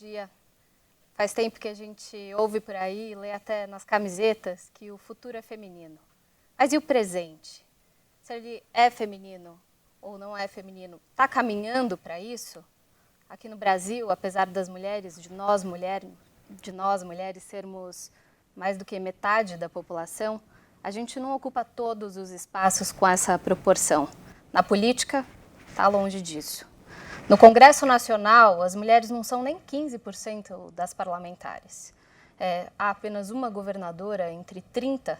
dia. Faz tempo que a gente ouve por aí, lê até nas camisetas, que o futuro é feminino. Mas e o presente? Se ele é feminino ou não é feminino, está caminhando para isso? Aqui no Brasil, apesar das mulheres, de nós mulheres sermos mais do que metade da população, a gente não ocupa todos os espaços com essa proporção. Na política, está longe disso. No Congresso Nacional, as mulheres não são nem 15% das parlamentares. Há apenas uma governadora entre 30,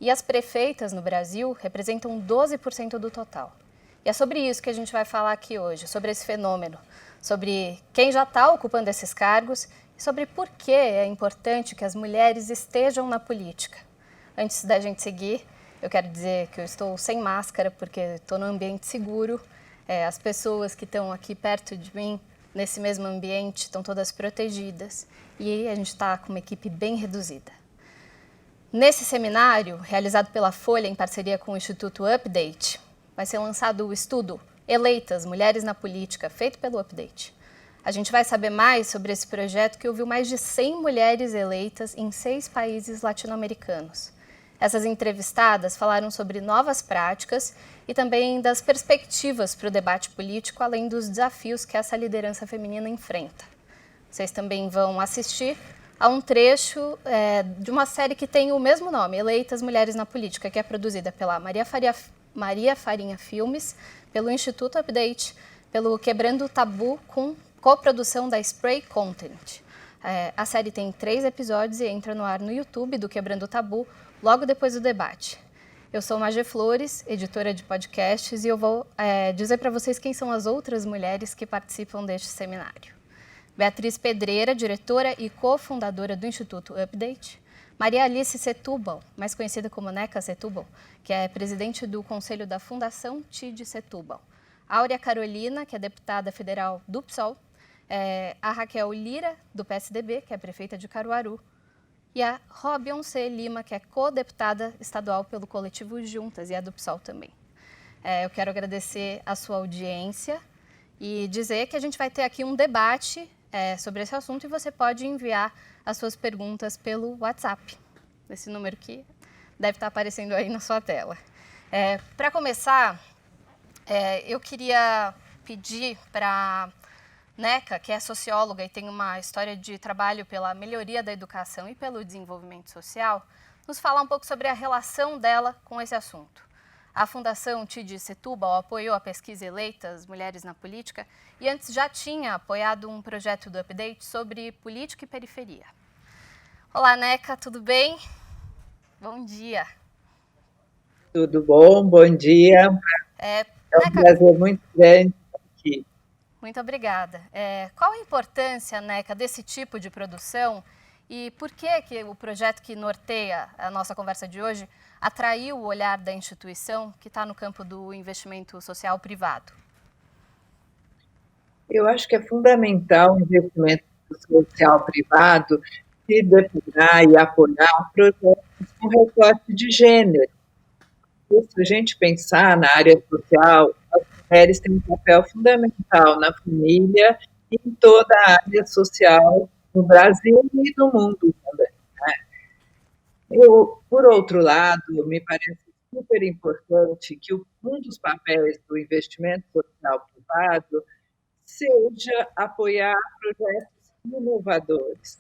e as prefeitas no Brasil representam 12% do total. E é sobre isso que a gente vai falar aqui hoje, sobre esse fenômeno, sobre quem já está ocupando esses cargos e sobre por que é importante que as mulheres estejam na política. Antes da gente seguir, eu quero dizer que eu estou sem máscara porque estou num ambiente seguro. As pessoas que estão aqui perto de mim, nesse mesmo ambiente, estão todas protegidas e a gente está com uma equipe bem reduzida. Nesse seminário, realizado pela Folha em parceria com o Instituto Update, vai ser lançado o estudo Eleitas, Mulheres na Política, feito pelo Update. A gente vai saber mais sobre esse projeto que ouviu mais de 100 mulheres eleitas em 6 países latino-americanos. Essas entrevistadas falaram sobre novas práticas e também das perspectivas para o debate político, além dos desafios que essa liderança feminina enfrenta. Vocês também vão assistir a um trecho de uma série que tem o mesmo nome, Eleitas Mulheres na Política, que é produzida pela Maria Farinha Filmes, pelo Instituto Update, pelo Quebrando o Tabu, com coprodução da Spray Content. A série tem 3 episódios e entra no ar no YouTube do Quebrando o Tabu, logo depois do debate. Eu sou Magê Flores, editora de podcasts, e eu vou dizer para vocês quem são as outras mulheres que participam deste seminário. Beatriz Pedreira, diretora e cofundadora do Instituto Update. Maria Alice Setúbal, mais conhecida como Neca Setúbal, que é presidente do Conselho da Fundação TID Setúbal. Áurea Carolina, que é deputada federal do PSOL. A Raquel Lira, do PSDB, que é prefeita de Caruaru. E a Robionce Lima, que é co-deputada estadual pelo coletivo Juntas e é do PSOL também. Eu quero agradecer a sua audiência e dizer que a gente vai ter aqui um debate sobre esse assunto e você pode enviar as suas perguntas pelo WhatsApp, esse número que deve estar aparecendo aí na sua tela. Para começar, eu queria pedir para Neca, que é socióloga e tem uma história de trabalho pela melhoria da educação e pelo desenvolvimento social, nos falar um pouco sobre a relação dela com esse assunto. A Fundação TID Setúbal apoiou a pesquisa Eleitas, Mulheres na Política, e antes já tinha apoiado um projeto do Update sobre política e periferia. Olá, Neca, tudo bem? Bom dia. Tudo bom? Bom dia. É um prazer muito grande estar aqui. Muito obrigada. Qual a importância, Neca, desse tipo de produção e por que o projeto que norteia a nossa conversa de hoje atraiu o olhar da instituição que está no campo do investimento social privado? Eu acho que é fundamental o investimento social privado se depurar e apoiar projetos com recorte de gênero. Se a gente pensar na área social, as mulheres têm um papel fundamental na família e em toda a área social no Brasil e no mundo também. Por outro lado, me parece super importante que um dos papéis do investimento social privado seja apoiar projetos inovadores.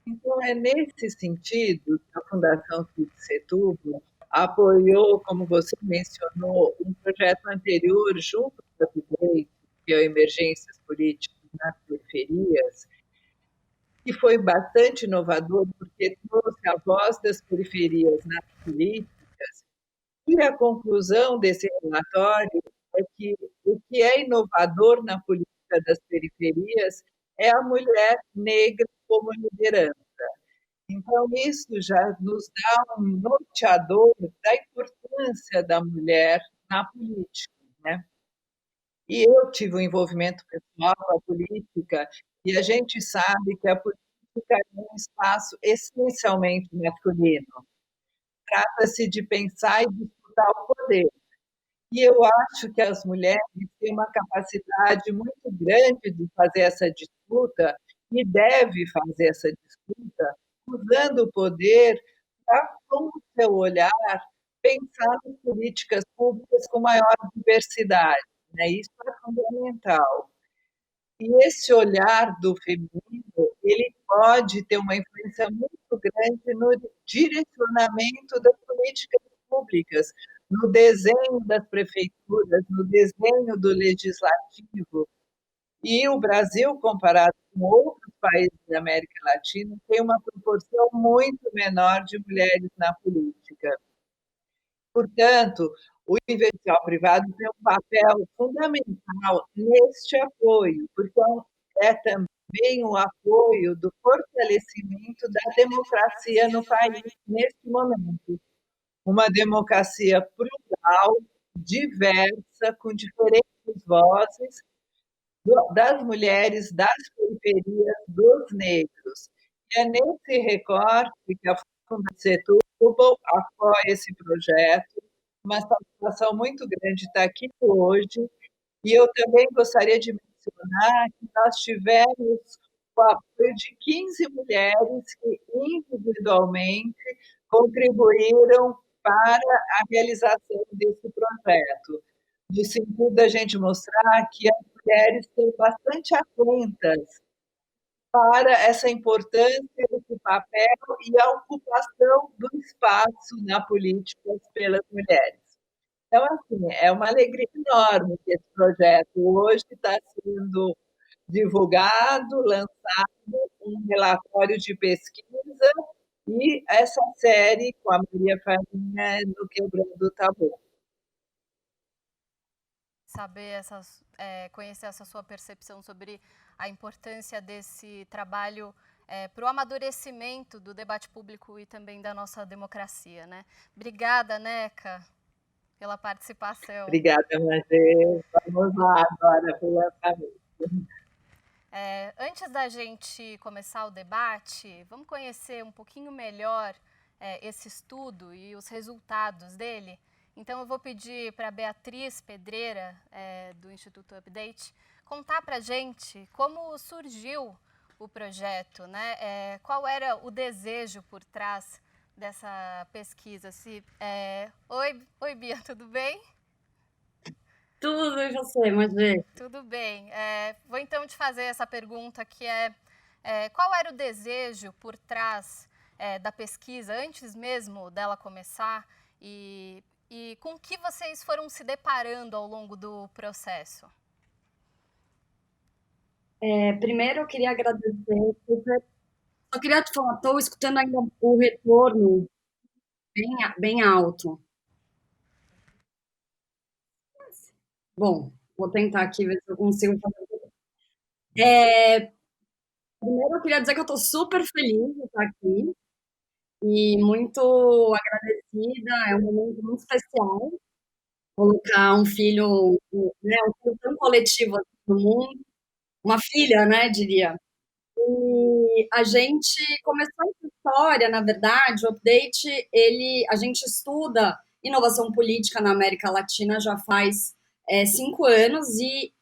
Então, é nesse sentido que a Fundação CID Setúbal apoiou, como você mencionou, um projeto anterior junto com a Update, que é o Emergências Políticas nas Periferias, que foi bastante inovador, porque trouxe a voz das periferias nas políticas, e a conclusão desse relatório é que o que é inovador na política das periferias é a mulher negra como liderança. Então, isso já nos dá um norteador da importância da mulher na política, né? E eu tive um envolvimento pessoal com a política, e a gente sabe que a política é um espaço essencialmente masculino. Trata-se de pensar e disputar o poder. E eu acho que as mulheres têm uma capacidade muito grande de fazer essa disputa e deve fazer essa disputa usando o poder para, com o seu olhar, pensar em políticas públicas com maior diversidade, né? Isso é fundamental. E esse olhar do feminino, ele pode ter uma influência muito grande no direcionamento das políticas públicas, no desenho das prefeituras, no desenho do legislativo. E o Brasil, comparado com outros países da América Latina, tem uma proporção muito menor de mulheres na política. Portanto, o investidor privado tem um papel fundamental neste apoio, porque é também o apoio do fortalecimento da democracia no país neste momento. Uma democracia plural, diversa, com diferentes vozes, das mulheres, das periferias, dos negros. E é nesse recorte que a Fundação Setúbal apoia esse projeto. Uma satisfação muito grande estar aqui hoje. E eu também gostaria de mencionar que nós tivemos o apoio de 15 mulheres que individualmente contribuíram para a realização desse projeto, no sentido da gente mostrar que as mulheres estão bastante atentas para essa importância desse papel e a ocupação do espaço na política pelas mulheres. Então, assim, é uma alegria enorme que esse projeto hoje está sendo divulgado, lançado um relatório de pesquisa e essa série com a Maria Farinha no Quebrando o Tabu. Saber conhecer essa sua percepção sobre a importância desse trabalho para o amadurecimento do debate público e também da nossa democracia, né? Obrigada, Neca, pela participação. Obrigada, Magê. Vamos lá agora para o lançamento. Antes da gente começar o debate, vamos conhecer um pouquinho melhor esse estudo e os resultados dele. Então, eu vou pedir para a Beatriz Pedreira, do Instituto Update, contar para a gente como surgiu o projeto, né? Qual era o desejo por trás dessa pesquisa. Oi, Bia, tudo bem? Tudo, e você, Magê? Tudo bem. Vou então te fazer essa pergunta que qual era o desejo por trás da pesquisa, antes mesmo dela começar, e com que vocês foram se deparando ao longo do processo? Primeiro, eu queria agradecer. Só queria te falar, estou escutando ainda o retorno bem alto. Bom, vou tentar aqui ver se eu consigo fazer. Primeiro, eu queria dizer que eu estou super feliz de estar aqui e muito agradecida. É um momento muito especial colocar um filho, né, um filho tão coletivo assim no mundo, uma filha, né, diria. E a gente começou essa história, na verdade, o Update, a gente estuda inovação política na América Latina já faz 5 anos, e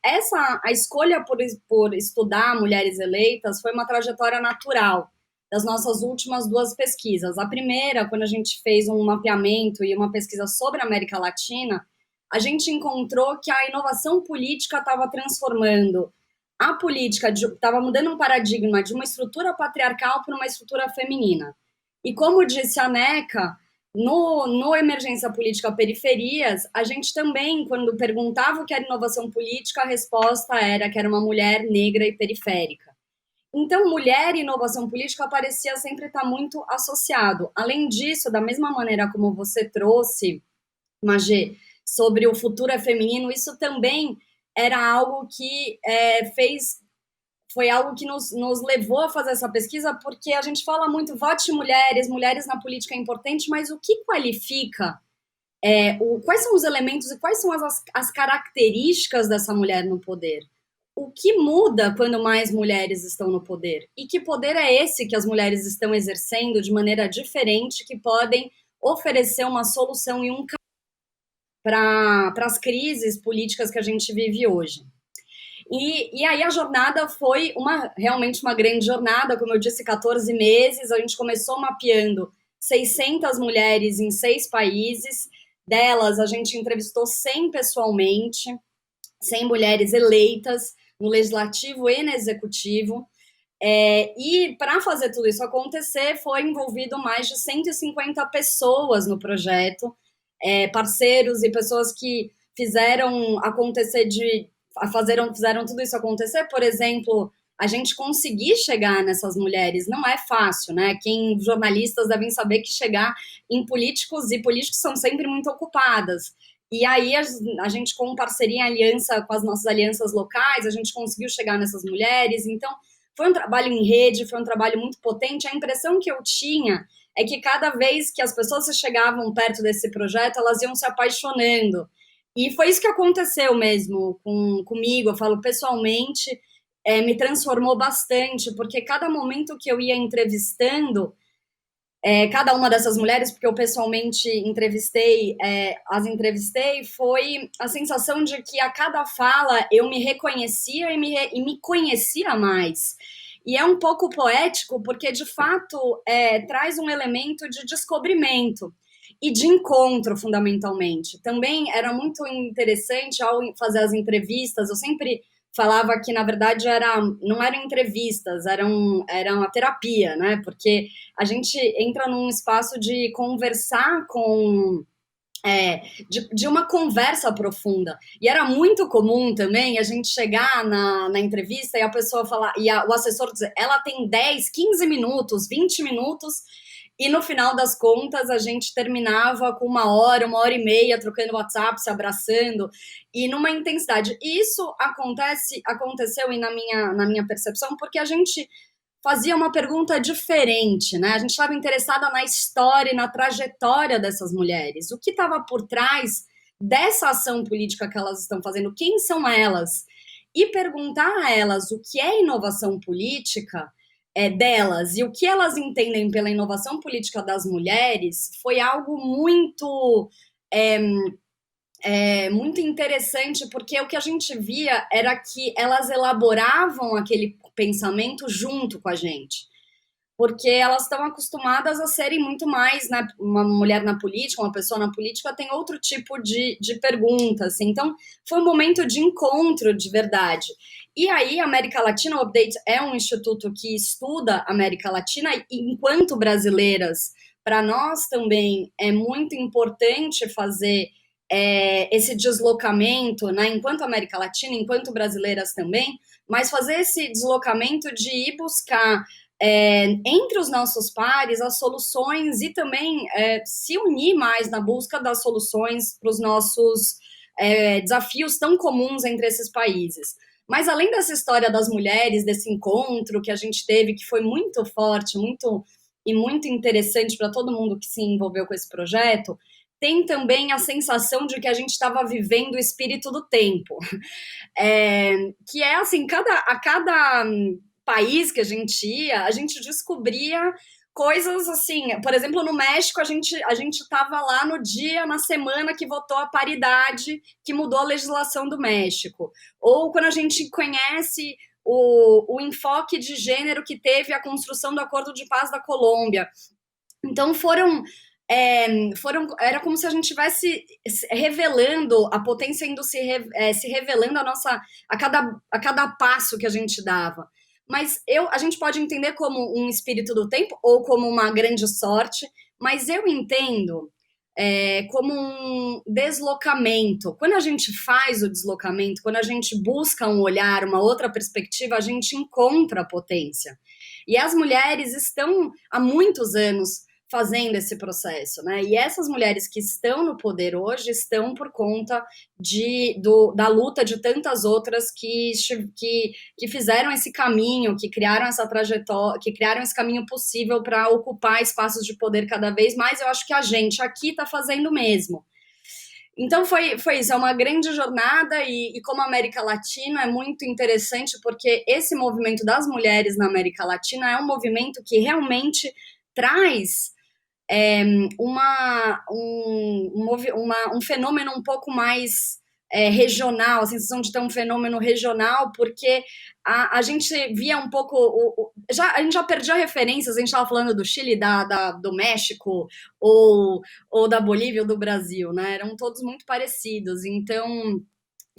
a escolha por estudar mulheres eleitas foi uma trajetória natural das nossas últimas 2 pesquisas. A primeira, quando a gente fez um mapeamento e uma pesquisa sobre a América Latina, a gente encontrou que a inovação política estava transformando a política, estava mudando um paradigma de uma estrutura patriarcal para uma estrutura feminina. E como disse a Neca, no Emergência Política Periferias, a gente também, quando perguntava o que era inovação política, a resposta era que era uma mulher negra e periférica. Então, mulher e inovação política parecia sempre estar muito associado. Além disso, da mesma maneira como você trouxe, Magê, sobre o futuro é feminino, isso também era algo que foi algo que nos levou a fazer essa pesquisa, porque a gente fala muito, vote mulheres na política é importante, mas o que qualifica, quais são os elementos e quais são as características dessa mulher no poder? O que muda quando mais mulheres estão no poder? E que poder é esse que as mulheres estão exercendo de maneira diferente, que podem oferecer uma solução e um para as crises políticas que a gente vive hoje? E aí a jornada foi realmente uma grande jornada, como eu disse, 14 meses. A gente começou mapeando 600 mulheres em 6 países. Delas, a gente entrevistou 100 pessoalmente, 100 mulheres eleitas no legislativo e no executivo. E para fazer tudo isso acontecer, foi envolvido mais de 150 pessoas no projeto, parceiros e pessoas que fizeram acontecer fizeram tudo isso acontecer. Por exemplo, a gente conseguir chegar nessas mulheres não é fácil, né? Jornalistas devem saber que chegar em políticos, e políticos são sempre muito ocupadas. E aí a gente, com parceria em aliança com as nossas alianças locais, a gente conseguiu chegar nessas mulheres. Então, foi um trabalho em rede, foi um trabalho muito potente. A impressão que eu tinha é que cada vez que as pessoas chegavam perto desse projeto, elas iam se apaixonando. E foi isso que aconteceu mesmo comigo. Eu falo pessoalmente, me transformou bastante, porque cada momento que eu ia entrevistando cada uma dessas mulheres, porque eu pessoalmente as entrevistei, foi a sensação de que a cada fala eu me reconhecia e me conhecia mais. E é um pouco poético, porque de fato traz um elemento de descobrimento e de encontro, fundamentalmente. Também era muito interessante ao fazer as entrevistas, eu sempre falava que, na verdade, não eram entrevistas, era uma terapia, né? Porque a gente entra num espaço de conversar de uma conversa profunda. E era muito comum também a gente chegar na entrevista e a pessoa falar, o assessor dizer, ela tem 10, 15 minutos, 20 minutos, e no final das contas a gente terminava com 1 hora e meia, trocando WhatsApp, se abraçando, e numa intensidade. E isso aconteceu, e na minha percepção, porque a gente fazia uma pergunta diferente, né? A gente estava interessada na história e na trajetória dessas mulheres. O que estava por trás dessa ação política que elas estão fazendo? Quem são elas? E perguntar a elas o que é inovação política delas e o que elas entendem pela inovação política das mulheres foi algo muito muito interessante, porque o que a gente via era que elas elaboravam aquele pensamento junto com a gente, porque elas estão acostumadas a serem muito mais, né, uma mulher na política, uma pessoa na política tem outro tipo de perguntas, assim. Então foi um momento de encontro de verdade. E aí a América Latina, o Update é um instituto que estuda a América Latina, e enquanto brasileiras, para nós também é muito importante fazer esse deslocamento, né, enquanto América Latina, enquanto brasileiras também, mas fazer esse deslocamento de ir buscar entre os nossos pares as soluções e também se unir mais na busca das soluções para os nossos desafios tão comuns entre esses países. Mas além dessa história das mulheres, desse encontro que a gente teve, que foi muito forte, muito interessante para todo mundo que se envolveu com esse projeto, tem também a sensação de que a gente estava vivendo o espírito do tempo. Que é assim, a cada país que a gente descobria coisas assim. Por exemplo, no México, a gente estava lá na semana que votou a paridade, que mudou a legislação do México. Ou quando a gente conhece o enfoque de gênero que teve a construção do Acordo de Paz da Colômbia. Então era como se a gente estivesse revelando a potência, indo se revelando a cada passo que a gente dava. Mas a gente pode entender como um espírito do tempo ou como uma grande sorte, mas eu entendo como um deslocamento. Quando a gente faz o deslocamento, quando a gente busca um olhar, uma outra perspectiva, a gente encontra a potência. E as mulheres estão há muitos anos fazendo esse processo, né? E essas mulheres que estão no poder hoje estão por conta da luta de tantas outras que fizeram esse caminho, que criaram essa trajetória, que criaram esse caminho possível para ocupar espaços de poder cada vez mais. Eu acho que a gente aqui está fazendo mesmo. Então foi isso, é uma grande jornada e como a América Latina é muito interessante porque esse movimento das mulheres na América Latina é um movimento que realmente traz um fenômeno um pouco mais regional, a sensação de ter um fenômeno regional, porque a gente via um pouco. A gente já perdia referências, a gente estava falando do Chile, do México, ou da Bolívia ou do Brasil, né? Eram todos muito parecidos. Então,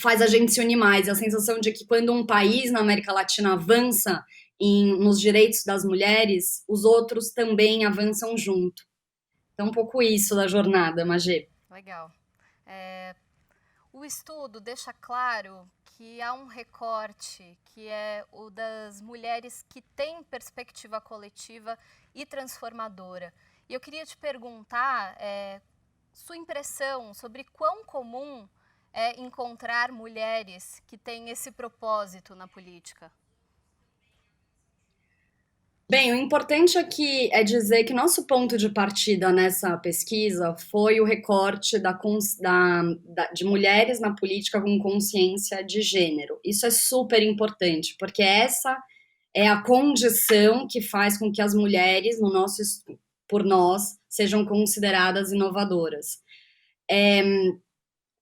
faz a gente se unir mais. A sensação de que quando um país na América Latina avança nos direitos das mulheres, os outros também avançam junto. Então, um pouco isso da jornada, Magê. Legal. O estudo deixa claro que há um recorte, que é o das mulheres que têm perspectiva coletiva e transformadora. E eu queria te perguntar sua impressão sobre quão comum é encontrar mulheres que têm esse propósito na política. Bem, o importante aqui é dizer que nosso ponto de partida nessa pesquisa foi o recorte de mulheres na política com consciência de gênero. Isso é super importante, porque essa é a condição que faz com que as mulheres, por nós, sejam consideradas inovadoras.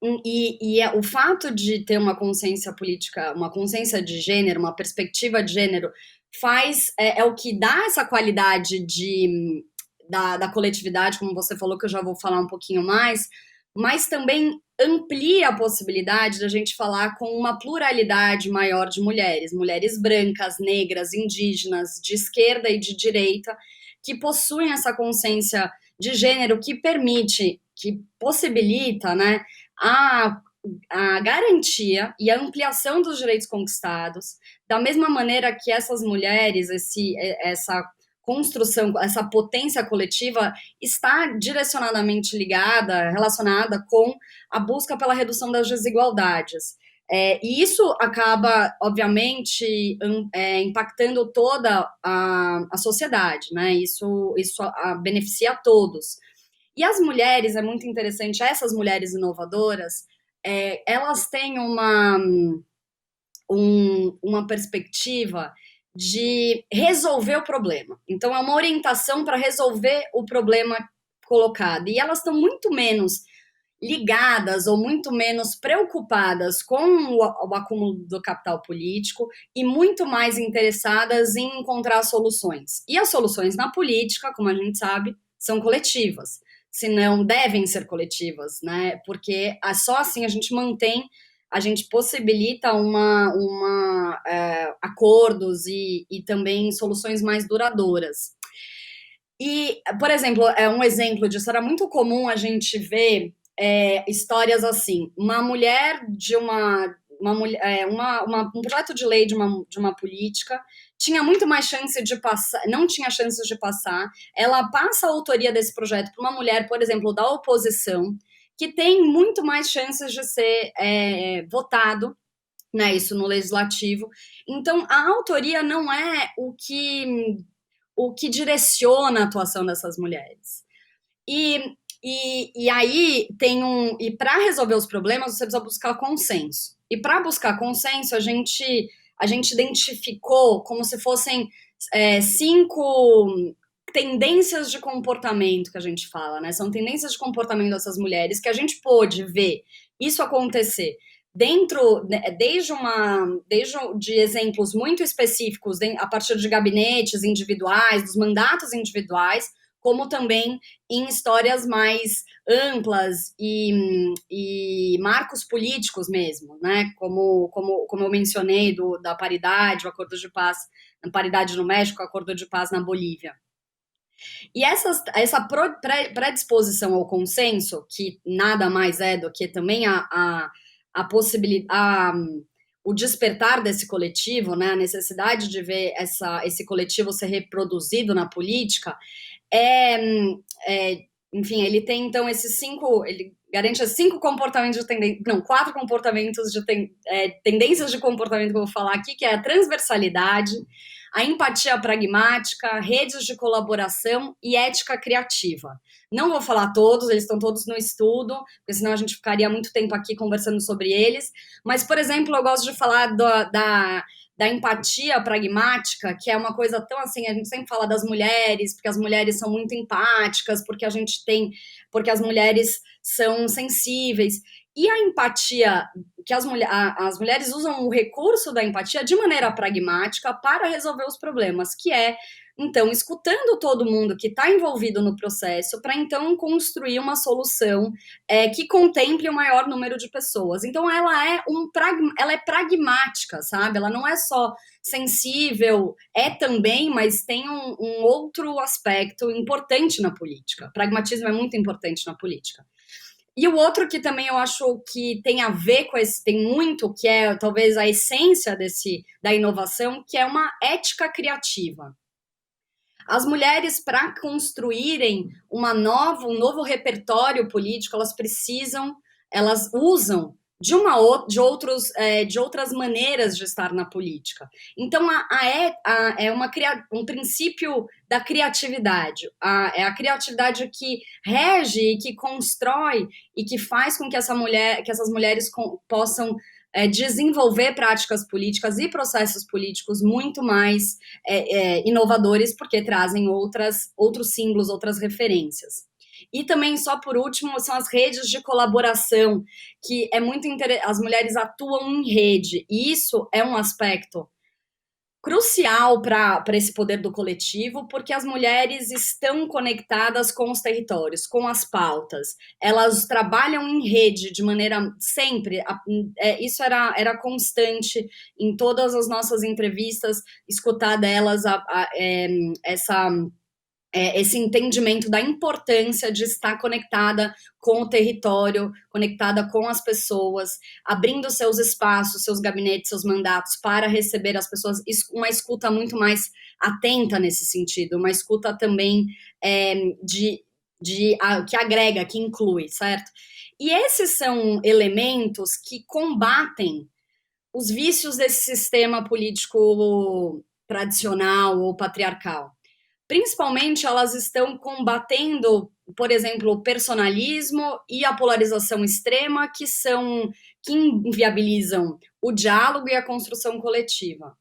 O fato de ter uma consciência política, uma consciência de gênero, uma perspectiva de gênero, é o que dá essa qualidade da coletividade, como você falou, que eu já vou falar um pouquinho mais, mas também amplia a possibilidade da gente falar com uma pluralidade maior de mulheres brancas, negras, indígenas, de esquerda e de direita, que possuem essa consciência de gênero que permite, que possibilita, né, a garantia e a ampliação dos direitos conquistados, da mesma maneira que essas mulheres, essa construção, essa potência coletiva está direcionadamente relacionada com a busca pela redução das desigualdades. E isso acaba, obviamente, impactando toda a sociedade, né? Isso beneficia a todos. E as mulheres, é muito interessante, essas mulheres inovadoras, elas têm uma perspectiva de resolver o problema. Então, é uma orientação para resolver o problema colocado. E elas estão muito menos ligadas ou muito menos preocupadas com o acúmulo do capital político e muito mais interessadas em encontrar soluções. E as soluções na política, como a gente sabe, são coletivas. Se não devem ser coletivas, né? Porque só assim a gente possibilita acordos e também soluções mais duradouras. E, por exemplo, um exemplo disso, era muito comum a gente ver histórias assim, uma mulher um projeto de lei de uma política tinha muito mais chance de passar, não tinha chances de passar, ela passa a autoria desse projeto para uma mulher, por exemplo, da oposição, que tem muito mais chances de ser votado, né, isso no legislativo. Então, a autoria não é o que direciona a atuação dessas mulheres. E aí e para resolver os problemas, você precisa buscar consenso. E para buscar consenso, a gente identificou como se fossem 5 tendências de comportamento que a gente fala, né? São tendências de comportamento dessas mulheres que a gente pôde ver isso acontecer desde exemplos muito específicos, a partir de gabinetes individuais, dos mandatos individuais, como também em histórias mais amplas e marcos políticos mesmo, né? Como eu mencionei da paridade, o acordo de paz, a paridade no México, o acordo de paz na Bolívia. E essa predisposição ao consenso, que nada mais é do que também a possibilidade, o despertar desse coletivo, né? A necessidade de ver esse coletivo ser reproduzido na política, enfim, ele tem então ele garante 5 comportamentos de 4 comportamentos de tendências de comportamento que eu vou falar aqui, que é a transversalidade, a empatia pragmática, redes de colaboração e ética criativa. Não vou falar todos, eles estão todos no estudo, porque senão a gente ficaria muito tempo aqui conversando sobre eles, mas, por exemplo, eu gosto de falar da empatia pragmática, que é uma coisa tão assim, a gente sempre fala das mulheres, porque as mulheres são muito empáticas, porque as mulheres são sensíveis. E a empatia, que as mulheres usam o recurso da empatia de maneira pragmática para resolver os problemas, que é, então, escutando todo mundo que está envolvido no processo, para então construir uma solução que contemple o maior número de pessoas. Então, ela é pragmática, sabe? Ela não é só sensível, é também, mas tem um outro aspecto importante na política. Pragmatismo é muito importante na política. E o outro que também eu acho que tem a ver com esse, tem muito, que é talvez a essência da inovação, que é uma ética criativa. As mulheres, para construírem um novo repertório político, elas usam de outras maneiras de estar na política. Então, é um princípio da criatividade. É a criatividade que rege e que constrói e que faz com que essas mulheres possam desenvolver práticas políticas e processos políticos muito mais inovadores, porque trazem outros símbolos, outras referências. E também, só por último, são as redes de colaboração, que é muito interessante. As mulheres atuam em rede, e isso é um aspecto crucial para esse poder do coletivo, porque as mulheres estão conectadas com os territórios, com as pautas. Elas trabalham em rede de maneira sempre. Isso era constante em todas as nossas entrevistas, escutar delas esse entendimento da importância de estar conectada com o território, conectada com as pessoas, abrindo seus espaços, seus gabinetes, seus mandatos para receber as pessoas, uma escuta muito mais atenta nesse sentido, uma escuta também que agrega, que inclui, certo? E esses são elementos que combatem os vícios desse sistema político tradicional ou patriarcal. Principalmente, elas estão combatendo, por exemplo, o personalismo e a polarização extrema, que inviabilizam o diálogo e a construção coletiva.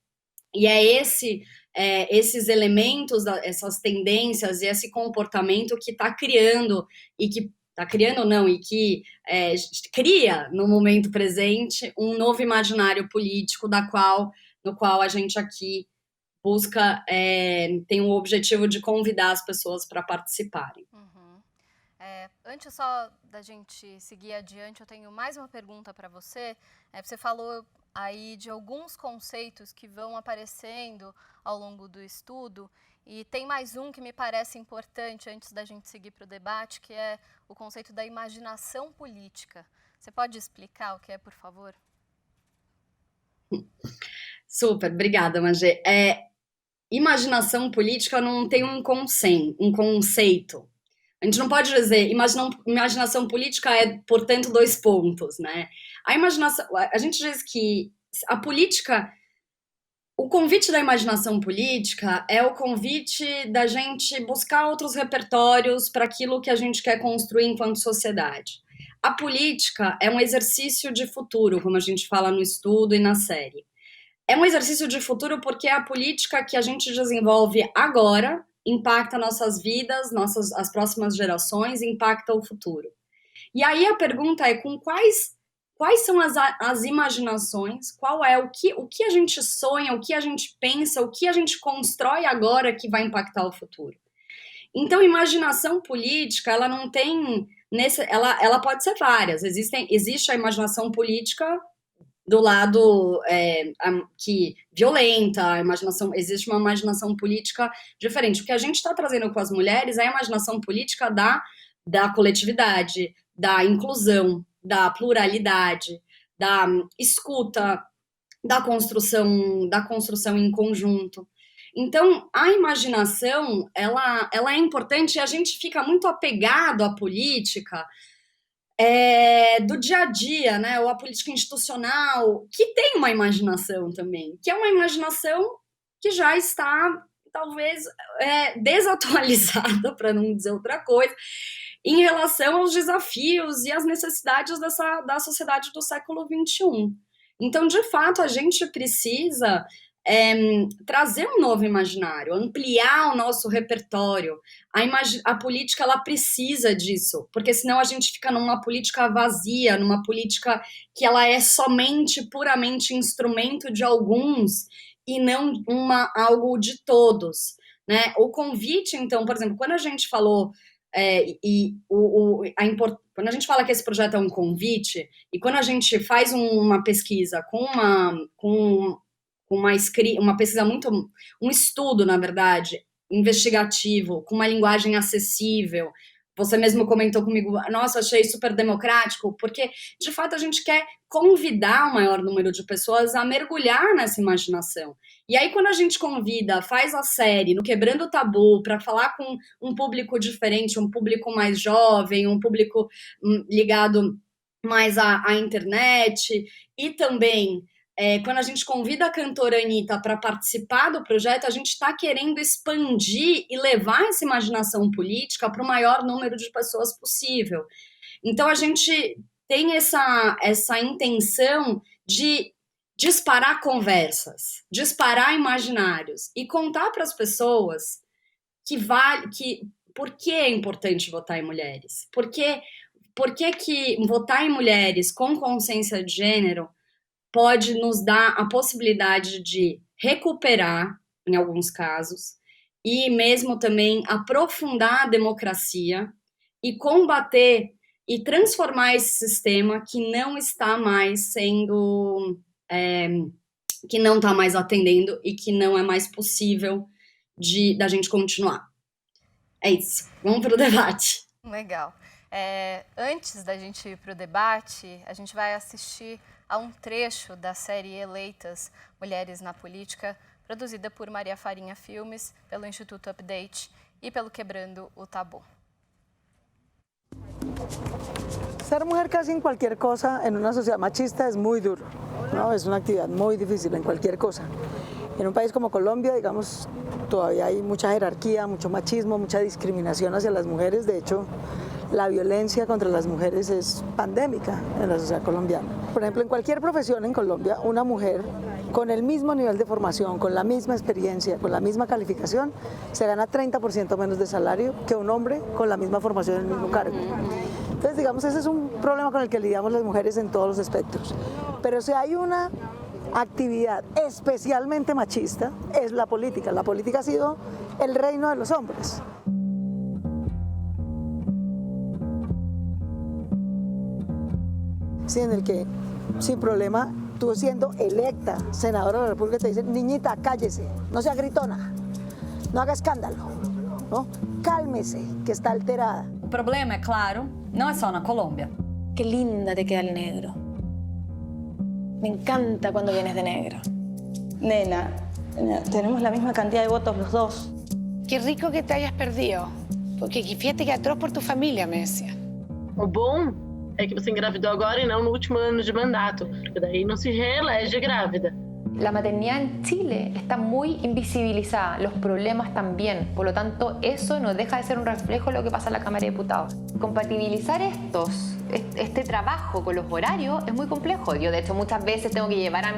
E esses elementos, essas tendências e esse comportamento que está criando, e que cria, no momento presente, um novo imaginário político no qual a gente aqui tem o objetivo de convidar as pessoas para participarem. Uhum. Antes só da gente seguir adiante, eu tenho mais uma pergunta para você. Você falou aí de alguns conceitos que vão aparecendo ao longo do estudo, e tem mais um que me parece importante antes da gente seguir para o debate, que é o conceito da imaginação política. Você pode explicar o que é, por favor? Super, obrigada, Magê. Imaginação política não tem um conceito. A gente não pode dizer imaginação política é, portanto, 2 pontos, né? A gente diz que a política, o convite da imaginação política é o convite da gente buscar outros repertórios para aquilo que a gente quer construir enquanto sociedade. A política é um exercício de futuro, como a gente fala no estudo e na série. É um exercício de futuro porque a política que a gente desenvolve agora impacta nossas vidas, as próximas gerações, impacta o futuro. E aí a pergunta é com quais são as imaginações, qual é o que a gente sonha, o que a gente pensa, o que a gente constrói agora que vai impactar o futuro. Então, imaginação política, ela não tem... ela pode ser várias. Existe a imaginação política do lado que violenta, existe uma imaginação política diferente. O que a gente está trazendo com as mulheres é a imaginação política da coletividade, da inclusão, da pluralidade, da escuta, da construção em conjunto. Então, a imaginação, ela é importante, e a gente fica muito apegado à política do dia a dia, né? Ou a política institucional, que tem uma imaginação também, que é uma imaginação que já está, talvez, desatualizada, para não dizer outra coisa, em relação aos desafios e às necessidades da sociedade do século XXI. Então, de fato, a gente precisa trazer um novo imaginário, ampliar o nosso repertório. A política, ela precisa disso, porque senão a gente fica numa política vazia, numa política que ela é somente, puramente instrumento de alguns e não algo de todos, né? O convite, então, por exemplo, quando a gente falou quando a gente fala que esse projeto é um convite, e quando a gente faz uma pesquisa com uma pesquisa um estudo, na verdade, investigativo, com uma linguagem acessível, você mesmo comentou comigo, nossa, achei super democrático, porque, de fato, a gente quer convidar o maior número de pessoas a mergulhar nessa imaginação. E aí, quando a gente convida, faz a série no Quebrando o Tabu, para falar com um público diferente, um público mais jovem, um público ligado mais à internet, e também quando a gente convida a cantora Anitta para participar do projeto, a gente está querendo expandir e levar essa imaginação política para o maior número de pessoas possível. Então, a gente tem essa intenção de disparar conversas, disparar imaginários e contar para as pessoas por que é importante votar em mulheres, por que votar em mulheres com consciência de gênero pode nos dar a possibilidade de recuperar, em alguns casos, e mesmo também aprofundar a democracia e combater e transformar esse sistema que não está mais sendo, que não está mais atendendo e que não é mais possível da gente continuar. É isso. Vamos para o debate. Legal. Antes da gente ir para o debate, a gente vai assistir a um trecho da série Eleitas, Mulheres na Política, produzida por Maria Farinha Filmes, pelo Instituto Update e pelo Quebrando o Tabu. Ser mujer casi en cualquier cosa en una sociedad machista es muy duro, ¿no? Es una actividad muy difícil en cualquier cosa. En un país como Colombia, digamos, todavía hay mucha jerarquía, mucho machismo, mucha discriminación hacia las mujeres. De hecho, la violencia contra las mujeres es pandémica en la sociedad colombiana. Por ejemplo, en cualquier profesión en Colombia, una mujer con el mismo nivel de formación, con la misma experiencia, con la misma calificación, se gana 30% menos de salario que un hombre con la misma formación en el mismo cargo. Entonces, digamos, ese es un problema con el que lidiamos las mujeres en todos los espectros. Pero si hay una actividad especialmente machista, es la política. La política ha sido el reino de los hombres. Sí, en el que, sin problema, tú siendo electa senadora de la República te dicen, niñita, cállese, no sea gritona, no haga escándalo, ¿no? Cálmese, que está alterada. O problema, é claro, não é só na Colômbia. Qué linda te queda el negro. Me encanta cuando vienes de negro. Nena, tenemos la misma cantidad de votos los dos. Qué rico que te hayas perdido, porque fíjate que atroz por tu família, me decía. O bom é que você engravidou agora e não no último ano de mandato, porque daí não se reelege grávida. La maternidad en Chile está muy invisibilizada, los problemas también. Por lo tanto, eso no deja de ser un reflejo de lo que pasa en la Cámara de Diputados. Compatibilizar este trabajo con los horarios es muy complejo. Yo, de hecho, muchas veces tengo que llevar a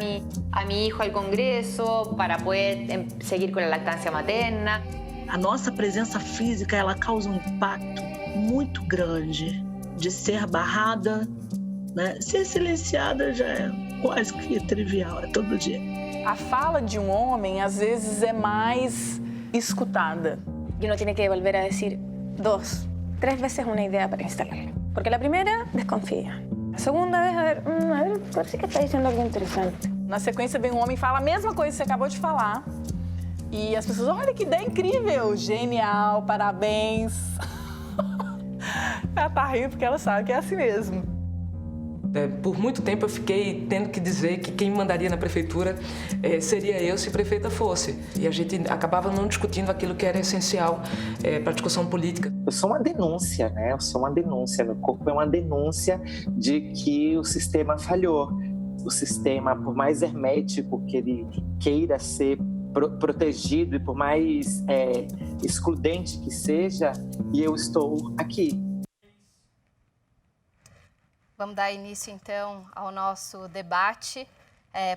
mi hijo al Congreso para poder seguir con la lactancia materna. A nossa presença física, ela causa um impacto muito grande de ser barrada, né? Ser silenciada já é quase que trivial, é todo dia. A fala de um homem, às vezes, é mais escutada. Y uno tiene que volver a decir 2, 3 veces una idea para instalarla. Porque la primera, desconfía. La segunda vez, a ver, parece que está diciendo algo interesante. Na sequência, vem um homem e fala a mesma coisa que você acabou de falar. E as pessoas, olha que ideia incrível, genial, parabéns. Ela tá rindo porque ela sabe que é assim mesmo. Por muito tempo eu fiquei tendo que dizer que quem mandaria na prefeitura seria eu se prefeita fosse. E a gente acabava não discutindo aquilo que era essencial para a discussão política. Eu sou uma denúncia, né? Eu sou uma denúncia. Meu corpo é uma denúncia de que o sistema falhou. O sistema, por mais hermético que ele queira ser protegido e por mais excludente que seja, e eu estou aqui. Vamos dar início, então, ao nosso debate.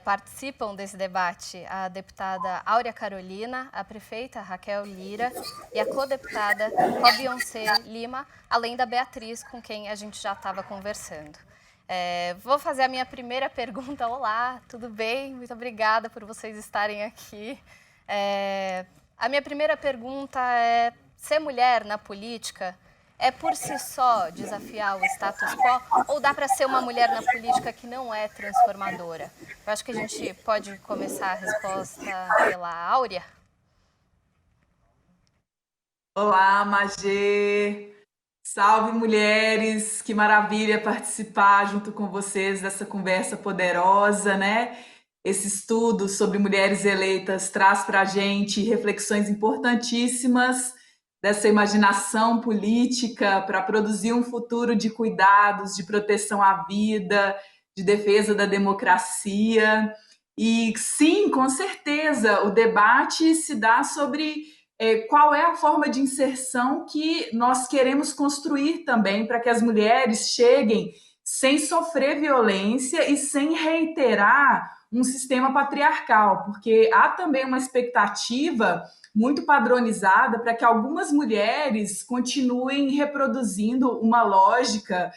Participam desse debate a deputada Áurea Carolina, a prefeita Raquel Lira e a co-deputada Robionce Lima, além da Beatriz, com quem a gente já estava conversando. Vou fazer a minha primeira pergunta. Olá, tudo bem? Muito obrigada por vocês estarem aqui. A minha primeira pergunta é: ser mulher na política é por si só desafiar o status quo ou dá para ser uma mulher na política que não é transformadora? Eu acho que a gente pode começar a resposta pela Áurea. Olá, Magê! Salve, mulheres! Que maravilha participar junto com vocês dessa conversa poderosa, né? Esse estudo sobre mulheres eleitas traz para a gente reflexões importantíssimas dessa imaginação política para produzir um futuro de cuidados, de proteção à vida, de defesa da democracia. E sim, com certeza, o debate se dá sobre qual é a forma de inserção que nós queremos construir também para que as mulheres cheguem sem sofrer violência e sem reiterar um sistema patriarcal, porque há também uma expectativa muito padronizada para que algumas mulheres continuem reproduzindo uma lógica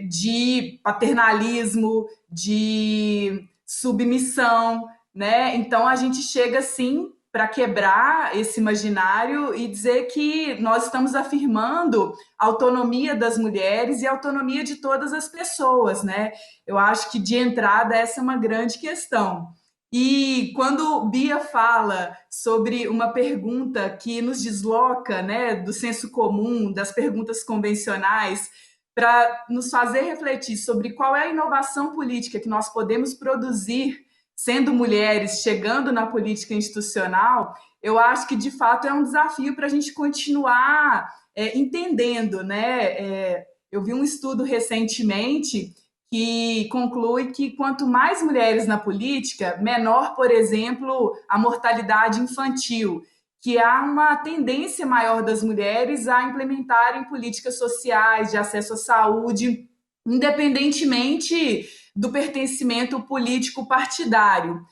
de paternalismo, de submissão, né? Então a gente chega sim para quebrar esse imaginário e dizer que nós estamos afirmando a autonomia das mulheres e a autonomia de todas as pessoas, né? Eu acho que de entrada essa é uma grande questão. E quando Bia fala sobre uma pergunta que nos desloca, né, do senso comum, das perguntas convencionais, para nos fazer refletir sobre qual é a inovação política que nós podemos produzir sendo mulheres, chegando na política institucional, eu acho que, de fato, é um desafio para a gente continuar entendendo, né? Eu vi um estudo recentemente que conclui que quanto mais mulheres na política, menor, por exemplo, a mortalidade infantil, que há uma tendência maior das mulheres a implementarem políticas sociais de acesso à saúde, independentemente do pertencimento político partidário.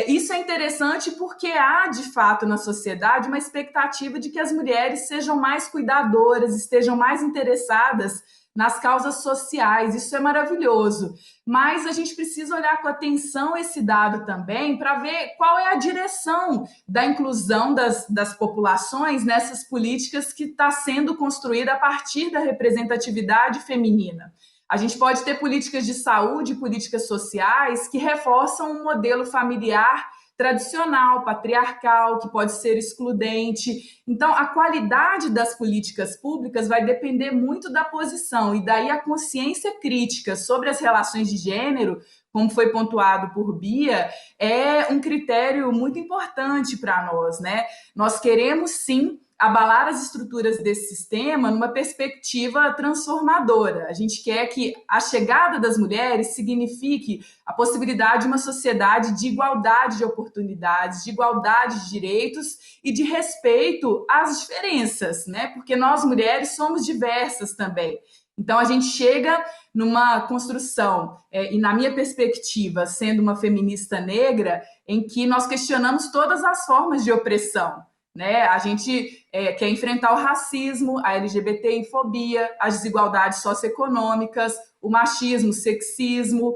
Isso é interessante porque há, de fato, na sociedade uma expectativa de que as mulheres sejam mais cuidadoras, estejam mais interessadas nas causas sociais. Isso é maravilhoso. Mas a gente precisa olhar com atenção esse dado também para ver qual é a direção da inclusão das populações nessas políticas que está sendo construída a partir da representatividade feminina. A gente pode ter políticas de saúde, políticas sociais que reforçam um modelo familiar tradicional, patriarcal, que pode ser excludente. Então, a qualidade das políticas públicas vai depender muito da posição, e daí a consciência crítica sobre as relações de gênero, como foi pontuado por Bia, é um critério muito importante para nós, né? Nós queremos, sim, abalar as estruturas desse sistema numa perspectiva transformadora. A gente quer que a chegada das mulheres signifique a possibilidade de uma sociedade de igualdade de oportunidades, de igualdade de direitos e de respeito às diferenças, né? Porque nós, mulheres, somos diversas também. Então, a gente chega numa construção, e na minha perspectiva, sendo uma feminista negra, em que nós questionamos todas as formas de opressão, né? A gente quer enfrentar o racismo, a LGBTI-fobia, as desigualdades socioeconômicas, o machismo, o sexismo,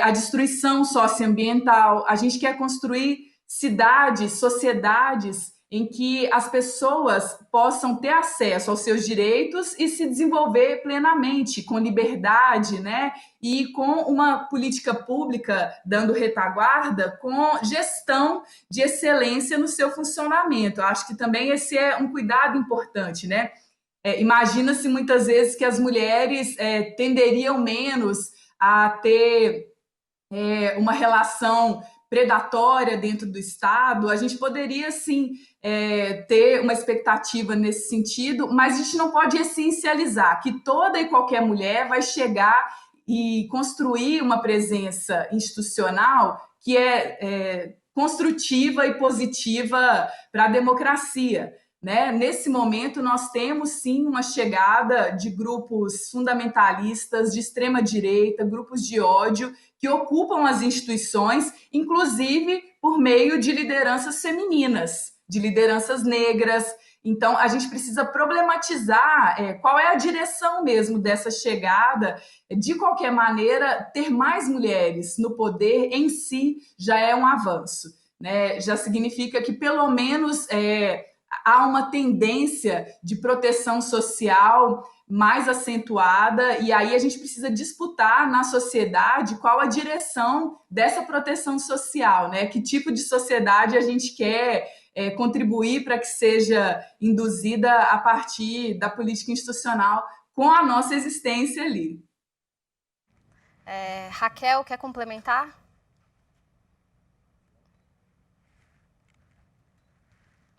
a destruição socioambiental. A gente quer construir cidades, sociedades em que as pessoas possam ter acesso aos seus direitos e se desenvolver plenamente, com liberdade, né? E com uma política pública dando retaguarda, com gestão de excelência no seu funcionamento. Eu acho que também esse é um cuidado importante, né? Imagina-se muitas vezes que as mulheres tenderiam menos a ter uma relação predatória dentro do Estado. A gente poderia, sim, ter uma expectativa nesse sentido, mas a gente não pode essencializar que toda e qualquer mulher vai chegar e construir uma presença institucional que é construtiva e positiva para a democracia. né? Nesse momento, nós temos sim uma chegada de grupos fundamentalistas, de extrema-direita, grupos de ódio, que ocupam as instituições, inclusive por meio de lideranças femininas, de lideranças negras. Então, a gente precisa problematizar qual é a direção mesmo dessa chegada. De qualquer maneira, ter mais mulheres no poder em si já é um avanço, né? Já significa que, pelo menos, há uma tendência de proteção social mais acentuada, e aí a gente precisa disputar na sociedade qual a direção dessa proteção social, né? Que tipo de sociedade a gente quer contribuir para que seja induzida a partir da política institucional com a nossa existência ali. Raquel, quer complementar?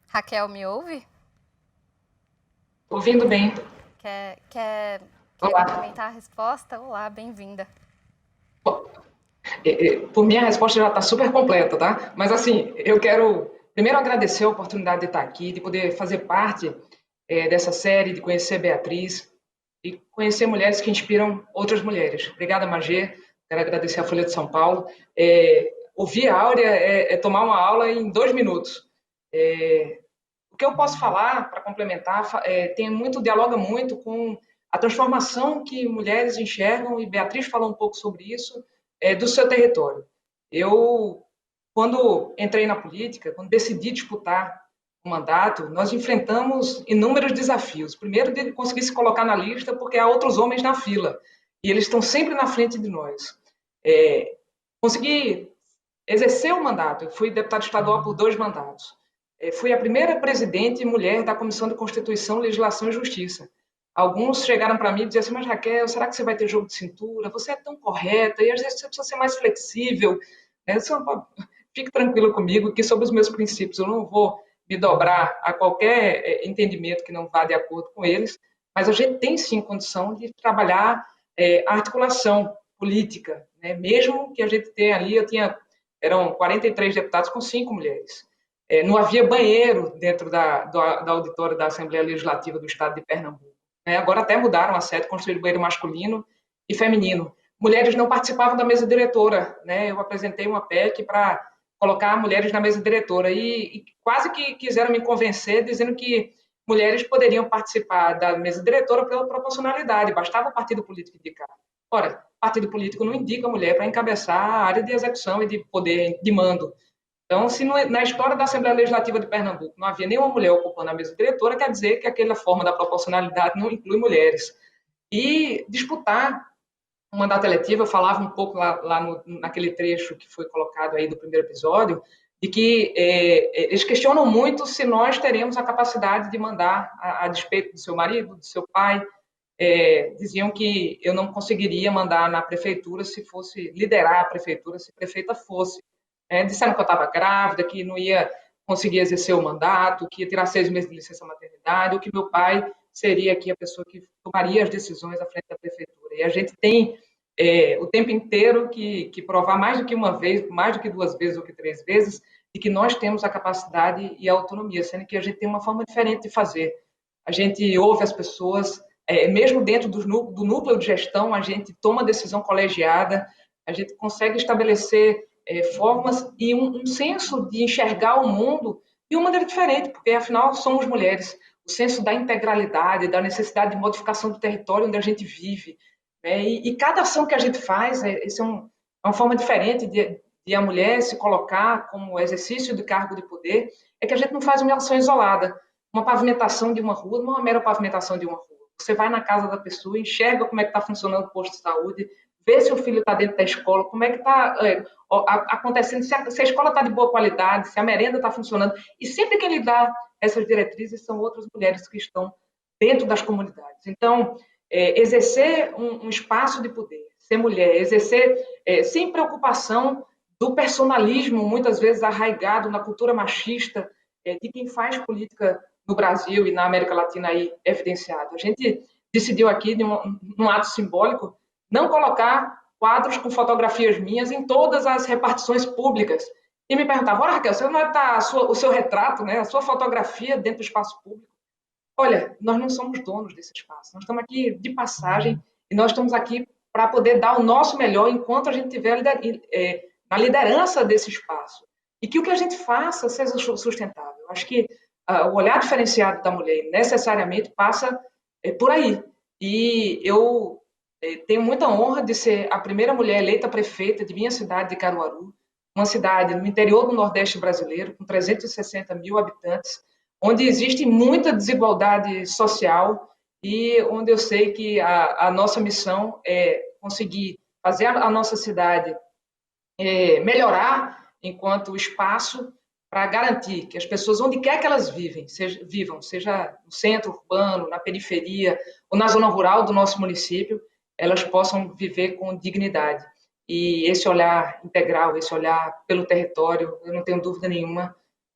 Raquel, me ouve? Ouvindo bem. Quer complementar a resposta? Olá, bem-vinda. Por mim, a resposta já está super completa, tá? Mas, assim, eu quero primeiro agradecer a oportunidade de estar aqui, de poder fazer parte dessa série, de conhecer Beatriz e conhecer mulheres que inspiram outras mulheres. Obrigada, Magê. Quero agradecer a Folha de São Paulo. Ouvir a Áurea é tomar uma aula em 2 minutos. O que eu posso falar, para complementar, dialoga muito com a transformação que mulheres enxergam, e Beatriz falou um pouco sobre isso, do seu território. Eu, quando entrei na política, quando decidi disputar o mandato, nós enfrentamos inúmeros desafios. Primeiro, de conseguir se colocar na lista, porque há outros homens na fila, e eles estão sempre na frente de nós. Consegui exercer o mandato. Eu fui deputada estadual por 2 mandatos. Fui a primeira presidente mulher da Comissão de Constituição, Legislação e Justiça. Alguns chegaram para mim e diziam assim: mas Raquel, será que você vai ter jogo de cintura? Você é tão correta, e às vezes você precisa ser mais flexível. Fique tranquilo comigo, que sobre os meus princípios eu não vou me dobrar a qualquer entendimento que não vá de acordo com eles, mas a gente tem sim condição de trabalhar a articulação política, né? Mesmo que a gente tenha ali, eram 43 deputados com 5 mulheres. Não havia banheiro dentro do auditório da Assembleia Legislativa do Estado de Pernambuco. Agora até mudaram a sede, construíram banheiro masculino e feminino. Mulheres não participavam da mesa diretora, né? Eu apresentei uma PEC para colocar mulheres na mesa diretora e quase que quiseram me convencer, dizendo que mulheres poderiam participar da mesa diretora pela proporcionalidade, bastava o partido político indicar. Ora, partido político não indica mulher para encabeçar a área de execução e de poder de mando. Então, se na história da Assembleia Legislativa de Pernambuco não havia nenhuma mulher ocupando a mesa diretora, quer dizer que aquela forma da proporcionalidade não inclui mulheres. E disputar o mandato eletivo, eu falava um pouco naquele trecho que foi colocado aí do primeiro episódio, de que eles questionam muito se nós teremos a capacidade de mandar, a despeito do seu marido, do seu pai. Diziam que eu não conseguiria mandar na prefeitura se fosse liderar a prefeitura, se prefeita fosse. Disseram que eu estava grávida, que não ia conseguir exercer o mandato, que ia tirar 6 meses de licença maternidade, ou que meu pai seria aqui a pessoa que tomaria as decisões à frente da prefeitura. E a gente tem o tempo inteiro que provar mais do que uma vez, mais do que 2 vezes ou que 3 vezes, de que nós temos a capacidade e a autonomia, sendo que a gente tem uma forma diferente de fazer. A gente ouve as pessoas, mesmo dentro do núcleo de gestão, a gente toma decisão colegiada, a gente consegue estabelecer formas e um senso de enxergar o mundo de uma maneira diferente, porque, afinal, somos mulheres. O senso da integralidade, da necessidade de modificação do território onde a gente vive. E cada ação que a gente faz, isso é uma forma diferente de a mulher se colocar como exercício de cargo de poder, é que a gente não faz uma ação isolada. Uma pavimentação de uma rua não é uma mera pavimentação de uma rua. Você vai na casa da pessoa, enxerga como é que está funcionando o posto de saúde, vê se o filho está dentro da escola, como é que está acontecendo, se a escola está de boa qualidade, se a merenda está funcionando. E sempre quem lhe dá essas diretrizes são outras mulheres que estão dentro das comunidades. Então, exercer um espaço de poder, ser mulher, exercer sem preocupação do personalismo, muitas vezes arraigado na cultura machista de quem faz política no Brasil e na América Latina aí evidenciado. A gente decidiu aqui, num ato simbólico, não colocar quadros com fotografias minhas em todas as repartições públicas. e me perguntava, olha, Raquel, você não vai botar o seu retrato, né, a sua fotografia dentro do espaço público? Olha, nós não somos donos desse espaço, nós estamos aqui de passagem e nós estamos aqui para poder dar o nosso melhor enquanto a gente estiver na liderança desse espaço. E que o que a gente faça seja sustentável. Acho que o olhar diferenciado da mulher necessariamente passa por aí. E eu tenho muita honra de ser a primeira mulher eleita prefeita de minha cidade de Caruaru, uma cidade no interior do Nordeste brasileiro, com 360 mil habitantes, onde existe muita desigualdade social e onde eu sei que a nossa missão é conseguir fazer a nossa cidade melhorar enquanto espaço para garantir que as pessoas, onde quer que elas vivam, seja no centro urbano, na periferia ou na zona rural do nosso município, elas possam viver com dignidade. E esse olhar integral, esse olhar pelo território, eu não tenho dúvida nenhuma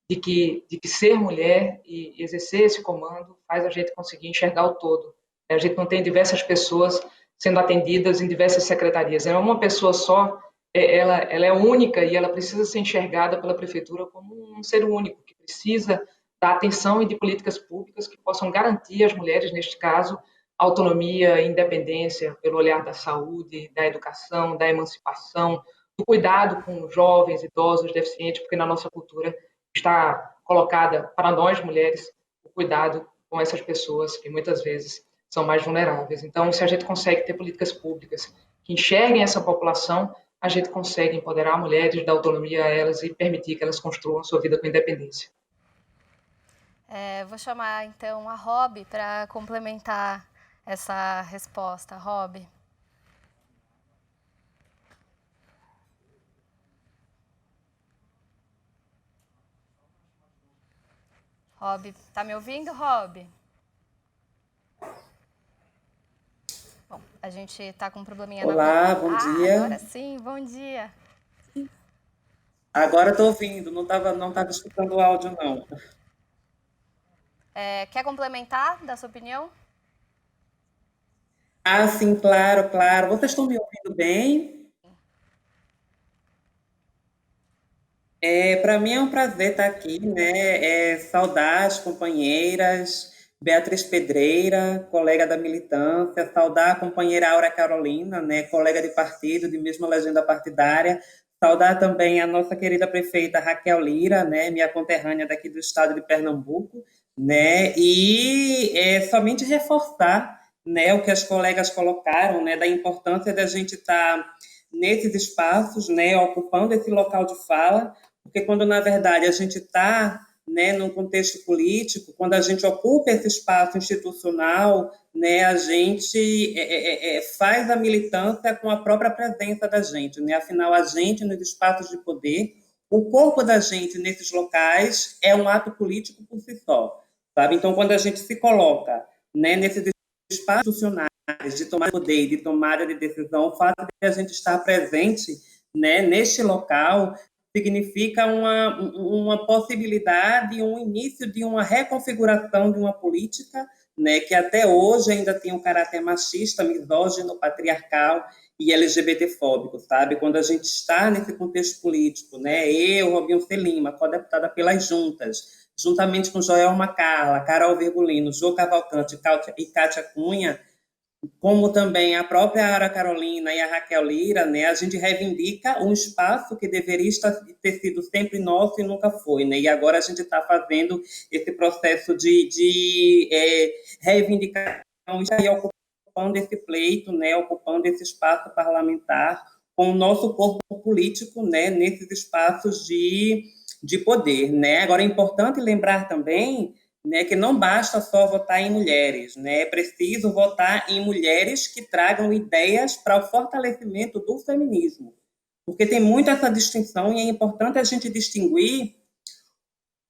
de que ser mulher e exercer esse comando faz a gente conseguir enxergar o todo. A gente não tem diversas pessoas sendo atendidas em diversas secretarias. É uma pessoa só, ela é única e ela precisa ser enxergada pela prefeitura como um ser único, que precisa da atenção e de políticas públicas que possam garantir às mulheres, neste caso, autonomia e independência pelo olhar da saúde, da educação, da emancipação, do cuidado com jovens, idosos, deficientes, porque na nossa cultura está colocada para nós, mulheres, o cuidado com essas pessoas que muitas vezes são mais vulneráveis. Então, se a gente consegue ter políticas públicas que enxerguem essa população, a gente consegue empoderar mulheres, dar autonomia a elas e permitir que elas construam a sua vida com independência. Vou chamar, então, a Rob para complementar essa resposta. Rob. Rob, tá me ouvindo, Rob? Bom, a gente está com um probleminha Olá, bom dia. Agora sim, bom dia. Agora estou ouvindo, não tava escutando o áudio, não. Quer complementar da sua opinião? Ah, sim, claro, claro. Vocês estão me ouvindo bem? Para mim é um prazer estar aqui, né? Saudar as companheiras, Beatriz Pedreira, colega da militância, saudar a companheira Aura Carolina, né? Colega de partido, de mesma legenda partidária, saudar também a nossa querida prefeita Raquel Lira, né? Minha conterrânea daqui do estado de Pernambuco, né? E somente reforçar, né, o que as colegas colocaram, né, da importância da gente estar nesses espaços, né, ocupando esse local de fala, porque quando, na verdade, a gente está, né, num contexto político, quando a gente ocupa esse espaço institucional, né, a gente faz a militância com a própria presença da gente, né, afinal, a gente, nos espaços de poder, o corpo da gente nesses locais é um ato político por si só, sabe? Então, quando a gente se coloca, né, nesses espaços institucionais de tomada de poder, de tomada de decisão, o fato de a gente estar presente, né, neste local significa uma possibilidade, um início de uma reconfiguração de uma política, né, que até hoje ainda tem um caráter machista, misógino, patriarcal e LGBTfóbico, sabe? Quando a gente está nesse contexto político, né, eu, Robinho Lima, co-deputada pelas juntas, juntamente com Joel Macarla, Carol Virgulino, Jô Cavalcante e Kátia Cunha, como também a própria Aura Carolina e a Raquel Lira, né, a gente reivindica um espaço que deveria ter sido sempre nosso e nunca foi, né, e agora a gente está fazendo esse processo de reivindicação e ocupando esse pleito, né, ocupando esse espaço parlamentar com o nosso corpo político, né, nesses espaços de poder, né. Agora é importante lembrar também, né, que não basta só votar em mulheres, né, é preciso votar em mulheres que tragam ideias para o fortalecimento do feminismo, porque tem muito essa distinção e é importante a gente distinguir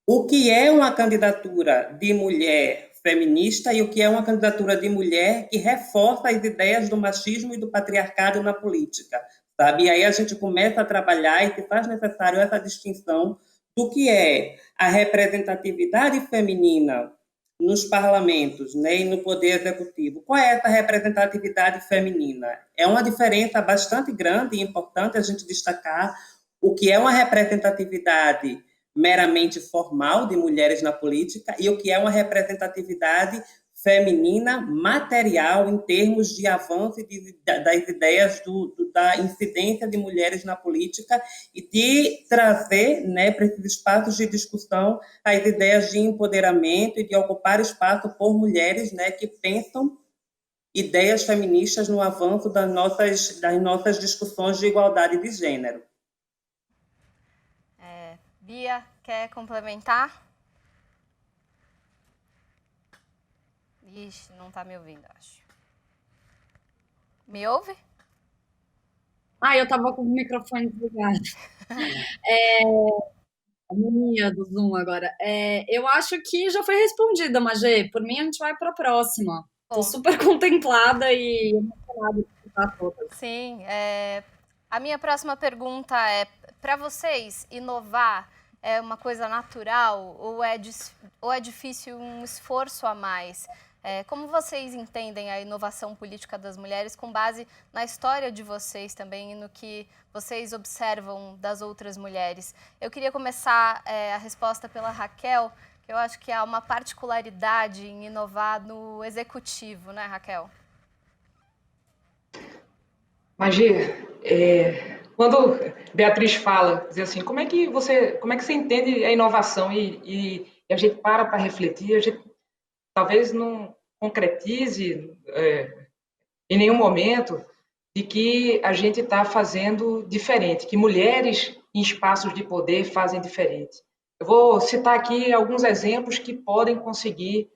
o que é uma candidatura de mulher feminista e o que é uma candidatura de mulher que reforça as ideias do machismo e do patriarcado na política, sabe? E aí a gente começa a trabalhar e se faz necessário essa distinção do que é a representatividade feminina nos parlamentos, né, e no poder executivo. Qual é essa representatividade feminina? É uma diferença bastante grande e importante a gente destacar o que é uma representatividade meramente formal de mulheres na política e o que é uma representatividade feminina material em termos de avanço das ideias da incidência de mulheres na política e de trazer, né, para esses espaços de discussão as ideias de empoderamento e de ocupar espaço por mulheres, né, que pensam ideias feministas no avanço das nossas discussões de igualdade de gênero. Bia, quer complementar? Ixi, não está me ouvindo, acho. Me ouve? Eu estava com o microfone desligado. A minha do Zoom agora. Eu acho que já foi respondida, Magê. Por mim, a gente vai para a próxima. Estou super contemplada e emocionada de escutar todas. Sim. A minha próxima pergunta é, para vocês, inovar é uma coisa natural ou é difícil um esforço a mais? Como vocês entendem a inovação política das mulheres com base na história de vocês também e no que vocês observam das outras mulheres? Eu queria começar a resposta pela Raquel, que eu acho que há uma particularidade em inovar no executivo, né, Raquel? Magia, quando Beatriz fala, diz assim, como é que você entende a inovação e a gente para refletir, a gente talvez não concretize em nenhum momento de que a gente está fazendo diferente, que mulheres em espaços de poder fazem diferente. Eu vou citar aqui alguns exemplos que podem conseguir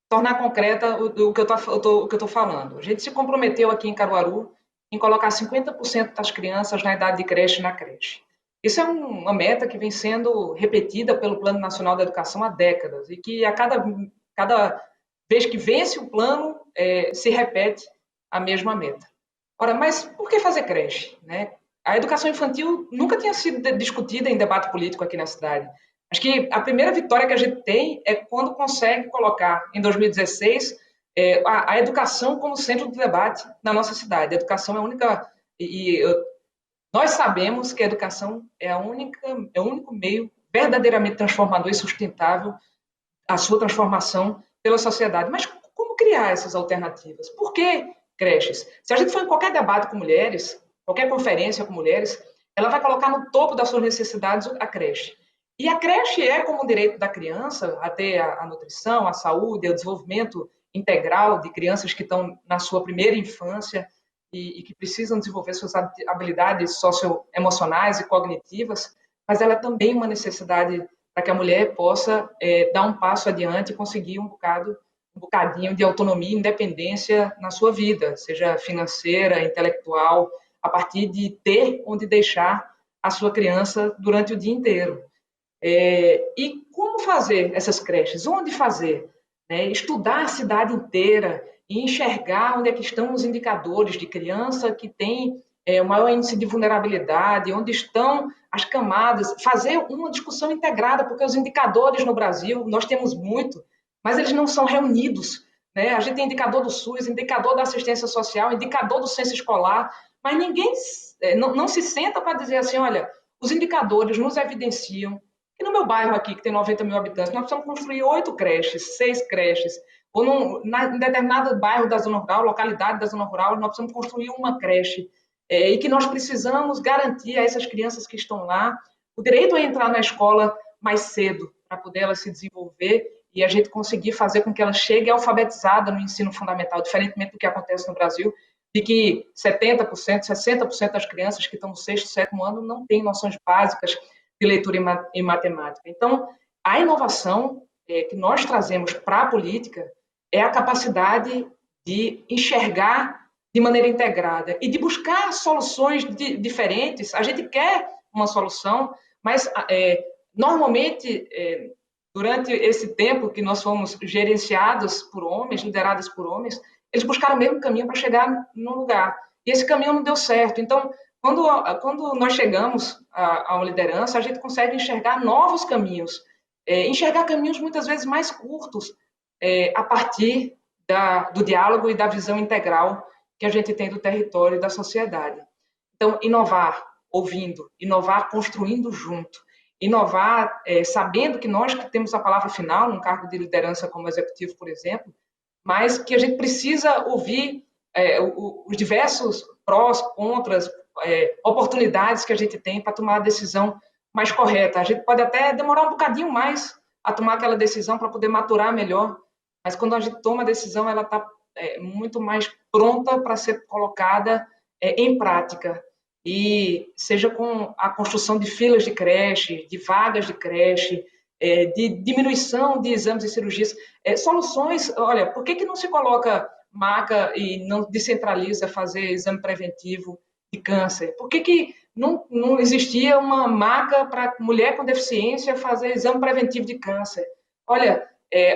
tornar concreta o que eu estou falando. A gente se comprometeu aqui em Caruaru em colocar 50% das crianças na idade de creche na creche. Isso é uma meta que vem sendo repetida pelo Plano Nacional da Educação há décadas e que a cada vez que vence o plano, se repete a mesma meta. Ora, mas por que fazer creche, né? A educação infantil nunca tinha sido discutida em debate político aqui na cidade. Acho que a primeira vitória que a gente tem é quando consegue colocar, em 2016, a educação como centro do debate na nossa cidade. A educação é a única... Nós sabemos que a educação é o único meio verdadeiramente transformador e sustentável a sua transformação pela sociedade. Mas como criar essas alternativas? Por que creches? Se a gente for em qualquer debate com mulheres, qualquer conferência com mulheres, ela vai colocar no topo das suas necessidades a creche. E a creche é como um direito da criança a ter a nutrição, a saúde, o desenvolvimento integral de crianças que estão na sua primeira infância, e que precisam desenvolver suas habilidades socioemocionais e cognitivas, mas ela é também uma necessidade para que a mulher possa dar um passo adiante e conseguir um bocadinho de autonomia e independência na sua vida, seja financeira, intelectual, a partir de ter onde deixar a sua criança durante o dia inteiro. E como fazer essas creches? Onde fazer? Estudar a cidade inteira, e enxergar onde é que estão os indicadores de criança que tem o maior índice de vulnerabilidade, onde estão as camadas, fazer uma discussão integrada, porque os indicadores no Brasil, nós temos muito, mas eles não são reunidos. A gente tem indicador do SUS, indicador da assistência social, indicador do censo escolar, mas ninguém não se senta para dizer assim, olha, os indicadores nos evidenciam que no meu bairro aqui, que tem 90 mil habitantes, nós precisamos construir 8 creches, 6 creches, ou em determinado bairro da zona rural, localidade da zona rural, nós precisamos construir uma creche, e que nós precisamos garantir a essas crianças que estão lá o direito a entrar na escola mais cedo, para poder ela se desenvolver e a gente conseguir fazer com que ela chegue alfabetizada no ensino fundamental, diferentemente do que acontece no Brasil, de que 70%, 60% das crianças que estão no 6º, 7º ano não têm noções básicas de leitura e matemática. Então, a inovação que nós trazemos para a política é a capacidade de enxergar de maneira integrada e de buscar soluções diferentes. A gente quer uma solução, mas normalmente, durante esse tempo que nós fomos gerenciados por homens, liderados por homens, eles buscaram o mesmo caminho para chegar num lugar. E esse caminho não deu certo. Então, quando nós chegamos a uma liderança, a gente consegue enxergar novos caminhos, enxergar caminhos muitas vezes mais curtos, a partir do diálogo e da visão integral que a gente tem do território e da sociedade. Então, inovar ouvindo, inovar construindo junto, inovar sabendo que nós que temos a palavra final num cargo de liderança como executivo, por exemplo, mas que a gente precisa ouvir os diversos prós, contras, oportunidades que a gente tem para tomar a decisão mais correta. A gente pode até demorar um bocadinho mais a tomar aquela decisão para poder maturar melhor, mas quando a gente toma a decisão, ela está muito mais pronta para ser colocada em prática. E seja com a construção de filas de creche, de vagas de creche, de diminuição de exames e cirurgias, soluções. Olha, por que não se coloca maca e não descentraliza fazer exame preventivo de câncer? Por que não existia uma maca para mulher com deficiência fazer exame preventivo de câncer? Olha,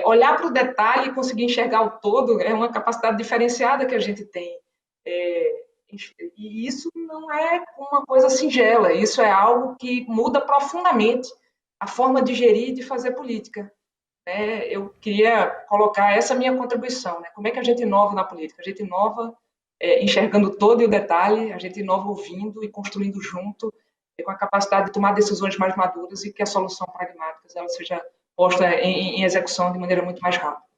olhar para o detalhe e conseguir enxergar o todo é uma capacidade diferenciada que a gente tem. E isso não é uma coisa singela, isso é algo que muda profundamente a forma de gerir e de fazer política. Eu queria colocar essa minha contribuição. Como é que a gente inova na política? A gente inova enxergando todo e o detalhe, a gente inova ouvindo e construindo junto, com a capacidade de tomar decisões mais maduras e que a solução pragmática ela seja posta em execução de maneira muito mais rápida.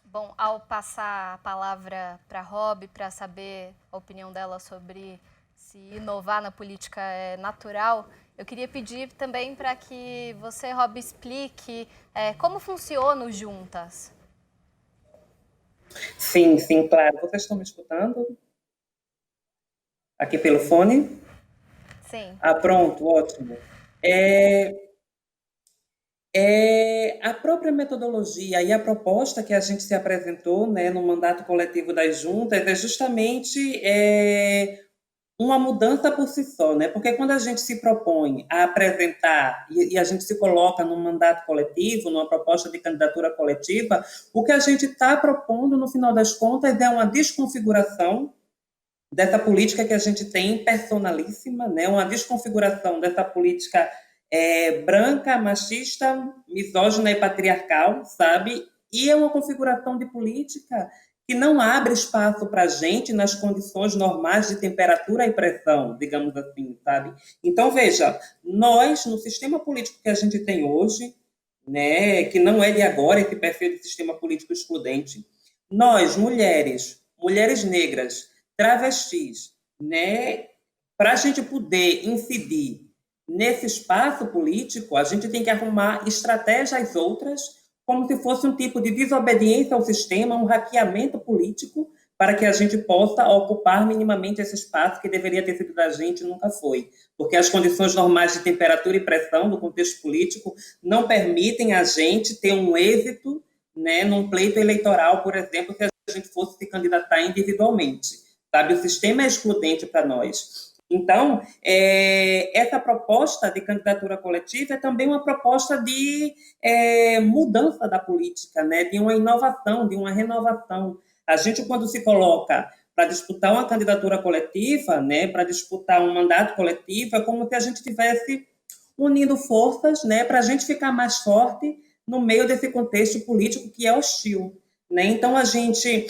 Bom, ao passar a palavra para a Rob, para saber a opinião dela sobre se inovar na política é natural, eu queria pedir também para que você, Rob, explique como funciona o Juntas. Sim, claro. Vocês estão me escutando? Aqui pelo fone? Sim. Pronto, ótimo. A própria metodologia e a proposta que a gente se apresentou, no mandato coletivo das juntas é justamente uma mudança por si só, porque quando a gente se propõe a apresentar e a gente se coloca num mandato coletivo, numa proposta de candidatura coletiva, o que a gente está propondo, no final das contas, é uma desconfiguração dessa política que a gente tem personalíssima, uma desconfiguração dessa política branca, machista, misógina e patriarcal, sabe? E é uma configuração de política que não abre espaço para a gente nas condições normais de temperatura e pressão, digamos assim, sabe? Então, veja, nós, no sistema político que a gente tem hoje, que não é de agora, esse perfil de sistema político excludente, nós, mulheres negras, travestis, para a gente poder incidir nesse espaço político, a gente tem que arrumar estratégias outras, como se fosse um tipo de desobediência ao sistema, um hackeamento político, para que a gente possa ocupar minimamente esse espaço que deveria ter sido da gente e nunca foi. Porque as condições normais de temperatura e pressão do contexto político não permitem a gente ter um êxito, num pleito eleitoral, por exemplo, se a gente fosse se candidatar individualmente. Sabe? O sistema é excludente para nós. Então, essa proposta de candidatura coletiva é também uma proposta de mudança da política, de uma inovação, de uma renovação. A gente, quando se coloca para disputar uma candidatura coletiva, para disputar um mandato coletivo, é como se a gente estivesse unindo forças, para a gente ficar mais forte no meio desse contexto político que é hostil. Então, a gente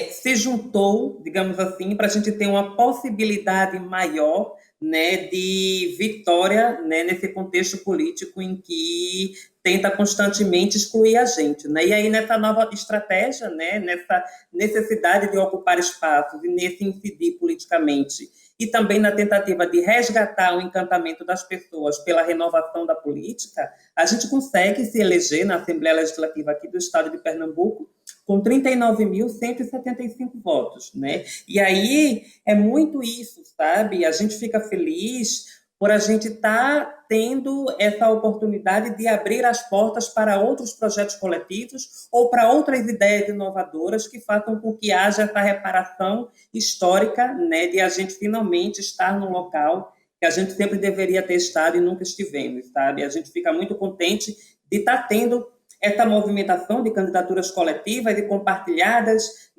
se juntou, digamos assim, para a gente ter uma possibilidade maior, de vitória, nesse contexto político em que tenta constantemente excluir a gente, E aí, nessa nova estratégia, nessa necessidade de ocupar espaços e nesse incidir politicamente, e também na tentativa de resgatar o encantamento das pessoas pela renovação da política, a gente consegue se eleger na Assembleia Legislativa aqui do Estado de Pernambuco com 39.175 votos, E aí é muito isso, sabe? A gente fica feliz por a gente estar tendo essa oportunidade de abrir as portas para outros projetos coletivos ou para outras ideias inovadoras que façam com que haja essa reparação histórica, de a gente finalmente estar no local que a gente sempre deveria ter estado e nunca estivemos, sabe? A gente fica muito contente de estar tendo essa movimentação de candidaturas coletivas e compartilhadas,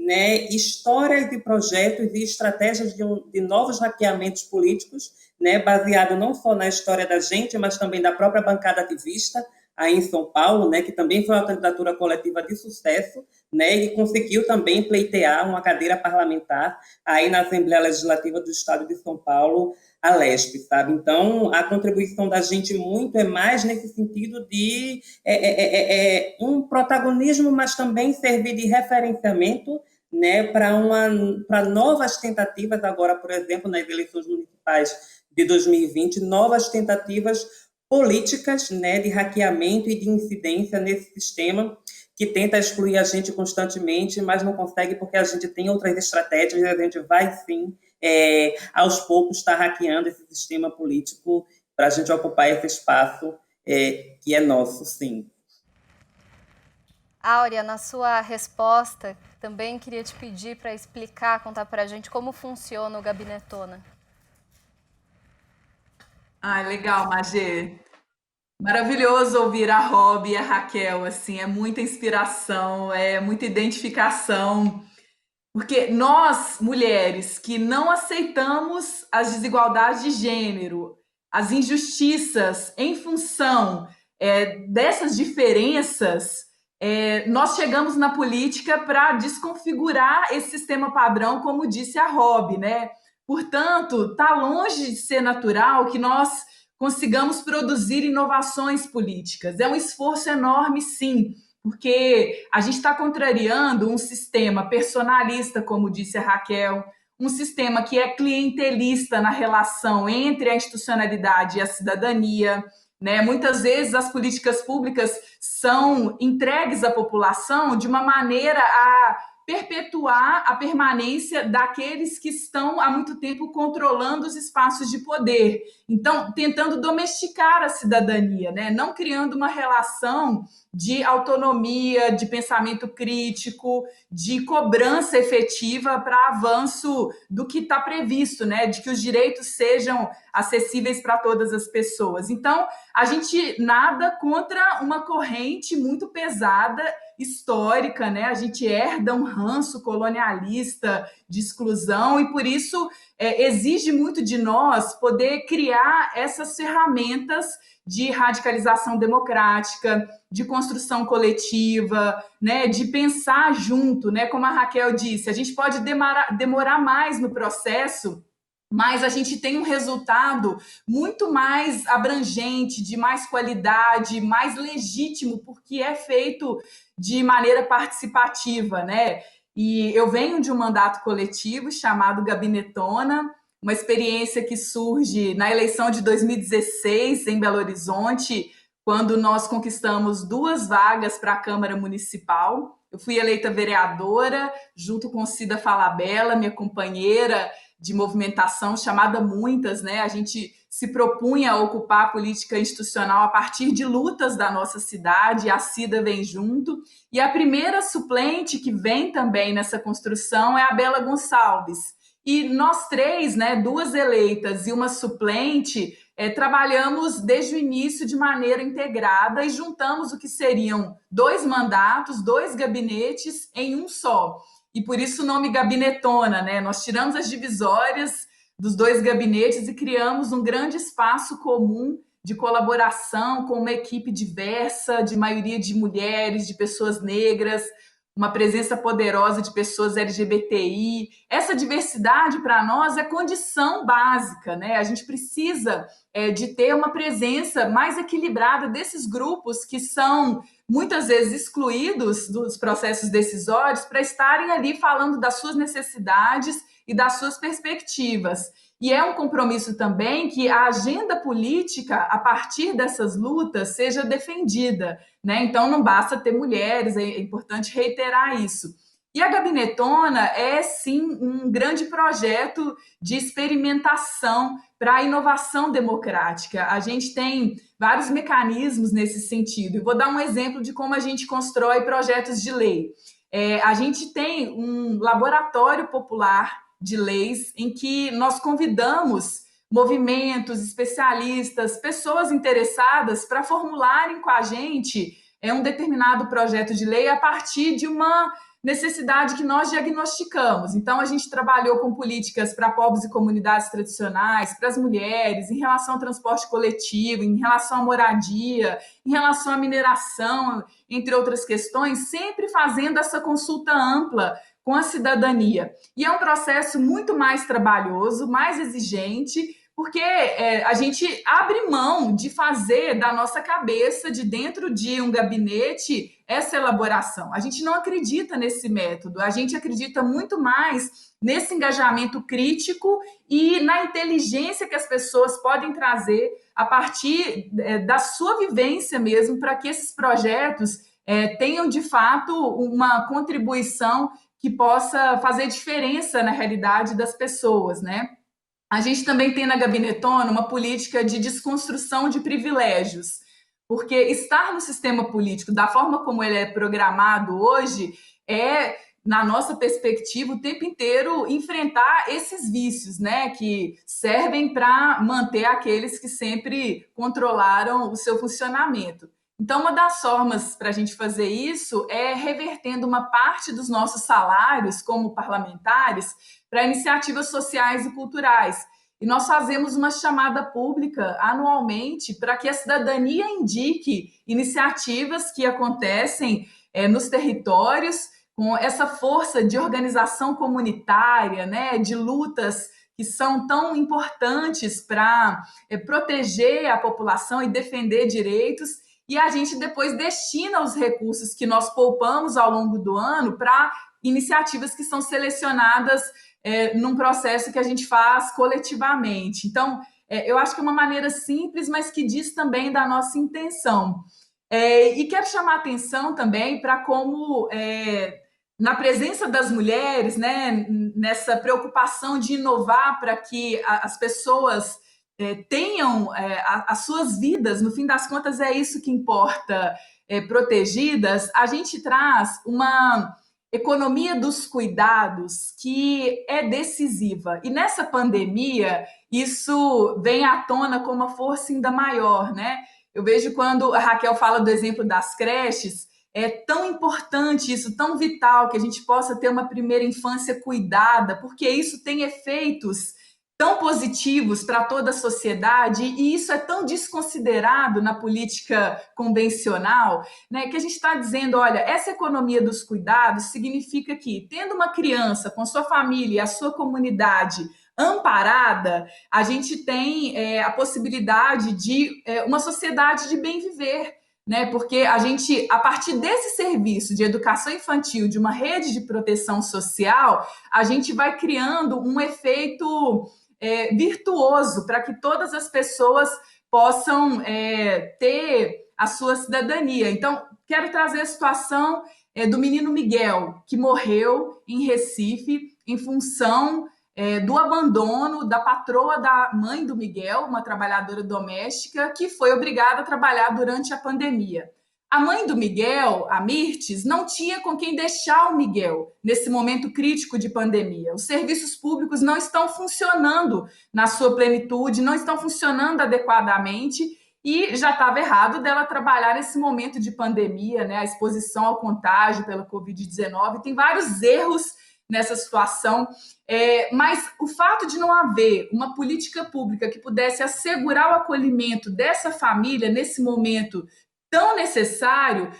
histórias de projetos e estratégias de novos hackeamentos políticos, baseado não só na história da gente, mas também da própria bancada ativista, aí em São Paulo, né, que também foi uma candidatura coletiva de sucesso, né, e conseguiu também pleitear uma cadeira parlamentar aí na Assembleia Legislativa do Estado de São Paulo, a LESP, sabe? Então, a contribuição da gente muito é mais nesse sentido de um protagonismo, mas também servir de referenciamento, né, para novas tentativas agora, por exemplo, nas eleições municipais de 2020, novas tentativas políticas, né, de hackeamento e de incidência nesse sistema que tenta excluir a gente constantemente, mas não consegue porque a gente tem outras estratégias e a gente vai, sim, aos poucos, estar hackeando esse sistema político para a gente ocupar esse espaço que é nosso, sim. Áurea, na sua resposta, também queria te pedir para explicar, contar para a gente como funciona o Gabinetona. Legal, Magê. Maravilhoso ouvir a Rob e a Raquel, assim, é muita inspiração, é muita identificação, porque nós, mulheres, que não aceitamos as desigualdades de gênero, as injustiças em função dessas diferenças, nós chegamos na política para desconfigurar esse sistema padrão, como disse a Rob, né? Portanto, está longe de ser natural que nós consigamos produzir inovações políticas. É um esforço enorme, sim, porque a gente está contrariando um sistema personalista, como disse a Raquel, um sistema que é clientelista na relação entre a institucionalidade e a cidadania, né? Muitas vezes as políticas públicas são entregues à população de uma maneira a perpetuar a permanência daqueles que estão há muito tempo controlando os espaços de poder. Então, tentando domesticar a cidadania, né? Não criando uma relação de autonomia, de pensamento crítico, de cobrança efetiva para avanço do que está previsto, né? De que os direitos sejam acessíveis para todas as pessoas. Então, a gente nada contra uma corrente muito pesada, histórica, né? A gente herda um ranço colonialista de exclusão e, por isso, exige muito de nós poder criar essas ferramentas de radicalização democrática, de construção coletiva, né? De pensar junto, né? Como a Raquel disse, a gente pode demorar mais no processo, mas a gente tem um resultado muito mais abrangente, de mais qualidade, mais legítimo, porque é feito de maneira participativa, né? E eu venho de um mandato coletivo chamado Gabinetona, uma experiência que surge na eleição de 2016 em Belo Horizonte, quando nós conquistamos 2 vagas para a Câmara Municipal. Eu fui eleita vereadora, junto com Cida Falabella, minha companheira de movimentação, chamada Muitas, né? A gente se propunha a ocupar a política institucional a partir de lutas da nossa cidade, a Cida vem junto, e a primeira suplente que vem também nessa construção é a Bela Gonçalves. E nós 3, né, 2 eleitas e uma suplente, trabalhamos desde o início de maneira integrada e juntamos o que seriam 2 mandatos, 2 gabinetes em um só. E por isso o nome Gabinetona, né? Nós tiramos as divisórias dos 2 gabinetes e criamos um grande espaço comum de colaboração com uma equipe diversa, de maioria de mulheres, de pessoas negras, uma presença poderosa de pessoas LGBTI. Essa diversidade, para nós, é condição básica, né? A gente precisa de ter uma presença mais equilibrada desses grupos que são muitas vezes excluídos dos processos decisórios para estarem ali falando das suas necessidades e das suas perspectivas. E é um compromisso também que a agenda política, a partir dessas lutas, seja defendida, né? Então, não basta ter mulheres, é importante reiterar isso. E a Gabinetona é, sim, um grande projeto de experimentação para a inovação democrática. A gente tem vários mecanismos nesse sentido. E vou dar um exemplo de como a gente constrói projetos de lei. A gente tem um laboratório popular de leis em que nós convidamos movimentos, especialistas, pessoas interessadas para formularem com a gente um determinado projeto de lei a partir de uma necessidade que nós diagnosticamos. Então, a gente trabalhou com políticas para povos e comunidades tradicionais, para as mulheres, em relação ao transporte coletivo, em relação à moradia, em relação à mineração, entre outras questões, sempre fazendo essa consulta ampla com a cidadania. E é um processo muito mais trabalhoso, mais exigente, porque a gente abre mão de fazer da nossa cabeça, de dentro de um gabinete, essa elaboração. A gente não acredita nesse método, a gente acredita muito mais nesse engajamento crítico e na inteligência que as pessoas podem trazer a partir da sua vivência mesmo, para que esses projetos tenham, de fato, uma contribuição que possa fazer diferença na realidade das pessoas, né? A gente também tem na Gabinetona uma política de desconstrução de privilégios, porque estar no sistema político da forma como ele é programado hoje é, na nossa perspectiva, o tempo inteiro enfrentar esses vícios, né, que servem para manter aqueles que sempre controlaram o seu funcionamento. Então, uma das formas para a gente fazer isso é revertendo uma parte dos nossos salários como parlamentares para iniciativas sociais e culturais. E nós fazemos uma chamada pública anualmente para que a cidadania indique iniciativas que acontecem nos territórios com essa força de organização comunitária, né, de lutas que são tão importantes para proteger a população e defender direitos. E a gente depois destina os recursos que nós poupamos ao longo do ano para iniciativas que são selecionadas num processo que a gente faz coletivamente. Então, eu acho que é uma maneira simples, mas que diz também da nossa intenção. E quero chamar a atenção também para como, na presença das mulheres, né, nessa preocupação de inovar para que as pessoas tenham as suas vidas, no fim das contas é isso que importa, protegidas, a gente traz uma economia dos cuidados que é decisiva. E nessa pandemia, isso vem à tona com uma força ainda maior, né? Eu vejo quando a Raquel fala do exemplo das creches, é tão importante isso, tão vital que a gente possa ter uma primeira infância cuidada, porque isso tem efeitos tão positivos para toda a sociedade, e isso é tão desconsiderado na política convencional, né, que a gente está dizendo, olha, essa economia dos cuidados significa que, tendo uma criança com sua família e a sua comunidade amparada, a gente tem a possibilidade de uma sociedade de bem viver, né? Porque a gente, a partir desse serviço de educação infantil, de uma rede de proteção social, a gente vai criando um efeito virtuoso para que todas as pessoas possam ter a sua cidadania. Então, quero trazer a situação do menino Miguel, que morreu em Recife em função do abandono da patroa da mãe do Miguel, uma trabalhadora doméstica, que foi obrigada a trabalhar durante a pandemia. A mãe do Miguel, a Mirtes, não tinha com quem deixar o Miguel nesse momento crítico de pandemia. Os serviços públicos não estão funcionando na sua plenitude, não estão funcionando adequadamente, e já estava errado dela trabalhar nesse momento de pandemia, né? A exposição ao contágio pela Covid-19, tem vários erros nessa situação, mas o fato de não haver uma política pública que pudesse assegurar o acolhimento dessa família nesse momento tão necessário,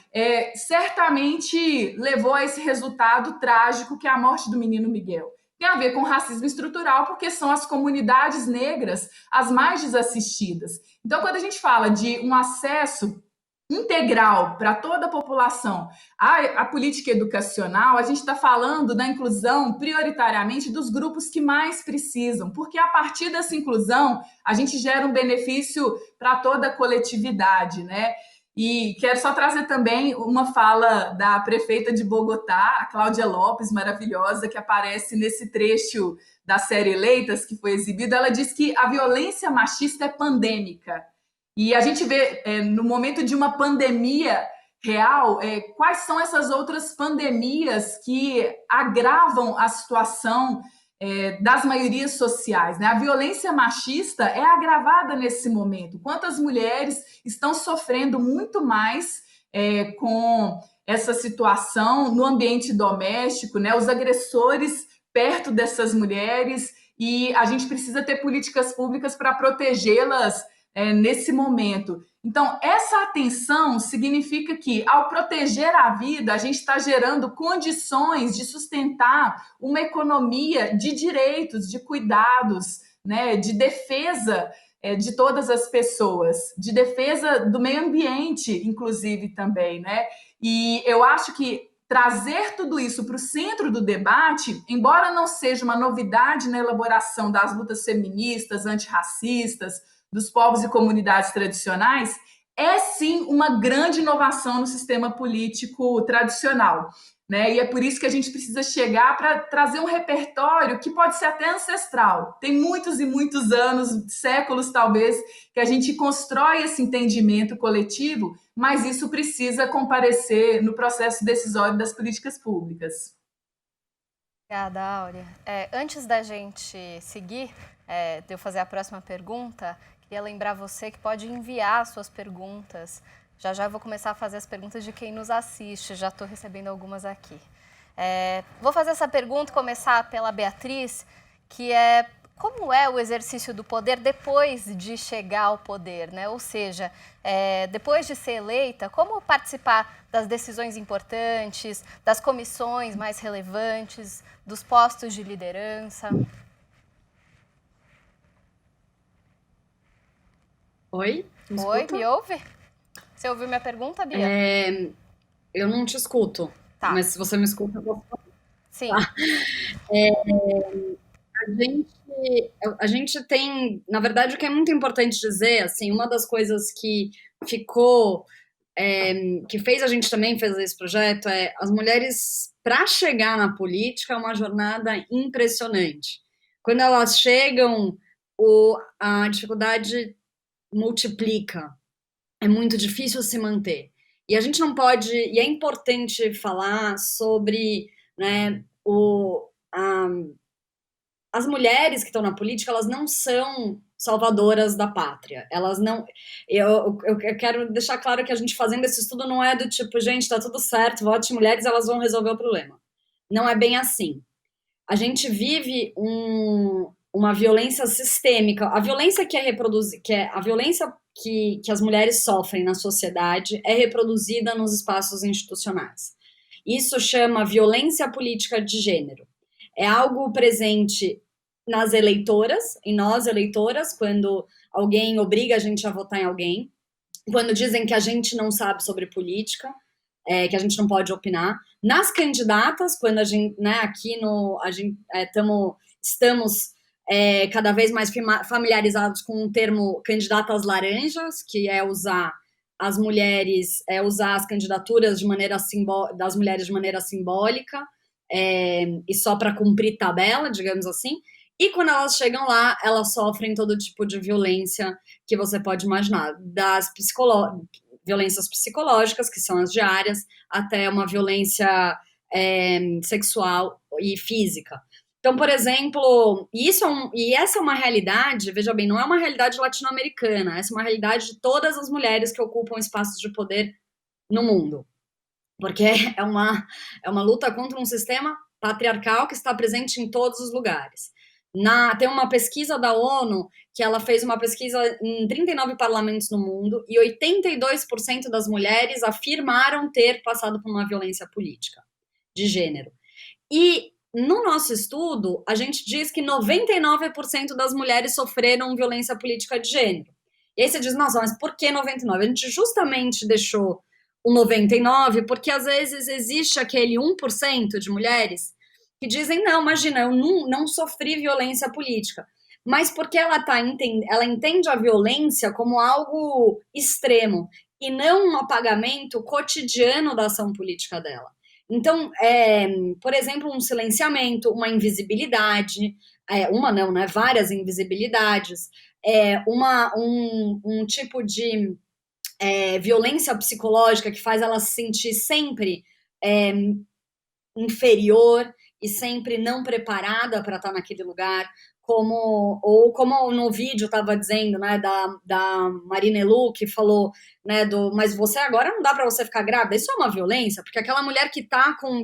certamente levou a esse resultado trágico que é a morte do menino Miguel. Tem a ver com racismo estrutural, porque são as comunidades negras as mais desassistidas. Então, quando a gente fala de um acesso integral para toda a população a política educacional, a gente está falando da inclusão prioritariamente dos grupos que mais precisam, porque a partir dessa inclusão a gente gera um benefício para toda a coletividade, né? E quero só trazer também uma fala da prefeita de Bogotá, a Cláudia Lopes, maravilhosa, que aparece nesse trecho da série Eleitas, que foi exibida. Ela diz que a violência machista é pandêmica. E a gente vê, no momento de uma pandemia real, quais são essas outras pandemias que agravam a situação das maiorias sociais, né? A violência machista é agravada nesse momento. Quantas mulheres estão sofrendo muito mais com essa situação no ambiente doméstico, né? Os agressores perto dessas mulheres, e a gente precisa ter políticas públicas para protegê-las nesse momento. Então, essa atenção significa que, ao proteger a vida, a gente está gerando condições de sustentar uma economia de direitos, de cuidados, né, de defesa de todas as pessoas, de defesa do meio ambiente, inclusive, também, né? E eu acho que trazer tudo isso para o centro do debate, embora não seja uma novidade na elaboração das lutas feministas, antirracistas, dos povos e comunidades tradicionais, é sim uma grande inovação no sistema político tradicional, né? E é por isso que a gente precisa chegar para trazer um repertório que pode ser até ancestral. Tem muitos e muitos anos, séculos talvez, que a gente constrói esse entendimento coletivo, mas isso precisa comparecer no processo decisório das políticas públicas. Obrigada, Áurea. Antes da gente seguir, de eu fazer a próxima pergunta, queria lembrar você que pode enviar suas perguntas. Já já eu vou começar a fazer as perguntas de quem nos assiste, já estou recebendo algumas aqui. Vou fazer essa pergunta, começar pela Beatriz, que é: como é o exercício do poder depois de chegar ao poder, né? Ou seja, depois de ser eleita, como participar das decisões importantes, das comissões mais relevantes, dos postos de liderança? Oi? Oi, me ouve? Você ouviu minha pergunta, Bia? Eu não te escuto, mas se você me escuta, eu posso falar. Sim. Tá. A gente tem, na verdade, o que é muito importante dizer, assim, uma das coisas que ficou, que fez a gente também fazer esse projeto as mulheres, para chegar na política, é uma jornada impressionante. Quando elas chegam, a dificuldade multiplica. É muito difícil se manter. E a gente não pode, e é importante falar sobre, né, as mulheres que estão na política, elas não são salvadoras da pátria. Elas não. Eu quero deixar claro que a gente fazendo esse estudo não é do tipo, gente, tá tudo certo, vote em mulheres, elas vão resolver o problema. Não é bem assim. A gente vive uma violência sistêmica. A violência que é reproduzida, a violência que as mulheres sofrem na sociedade é reproduzida nos espaços institucionais. Isso chama violência política de gênero. É algo presente nas eleitoras, em nós eleitoras, quando alguém obriga a gente a votar em alguém, quando dizem que a gente não sabe sobre política, que a gente não pode opinar, nas candidatas, quando a gente, né, aqui estamos cada vez mais familiarizados com o termo candidatas laranjas, que é usar as mulheres, usar as candidaturas das mulheres de maneira simbólica, e só para cumprir tabela, digamos assim. E quando elas chegam lá, elas sofrem todo tipo de violência que você pode imaginar, das violências psicológicas, que são as diárias, até uma violência sexual e física. Então, por exemplo, essa é uma realidade, veja bem, não é uma realidade latino-americana, essa é uma realidade de todas as mulheres que ocupam espaços de poder no mundo. Porque é uma luta contra um sistema patriarcal que está presente em todos os lugares. Tem uma pesquisa da ONU, que ela fez uma pesquisa em 39 parlamentos no mundo, e 82% das mulheres afirmaram ter passado por uma violência política de gênero. E no nosso estudo, a gente diz que 99% das mulheres sofreram violência política de gênero. E aí você diz, nossa, mas por que 99%? A gente justamente deixou o 99% porque às vezes existe aquele 1% de mulheres que dizem, não, imagina, eu não sofri violência política. Mas porque ela entende a violência como algo extremo e não um apagamento cotidiano da ação política dela. Então, por exemplo, um silenciamento, uma invisibilidade, várias invisibilidades, um tipo de violência psicológica que faz ela se sentir sempre inferior e sempre não preparada para estar naquele lugar, como no vídeo estava dizendo, né, da Marina Elu, que falou, né, mas você agora não dá para você ficar grávida, isso é uma violência, porque aquela mulher que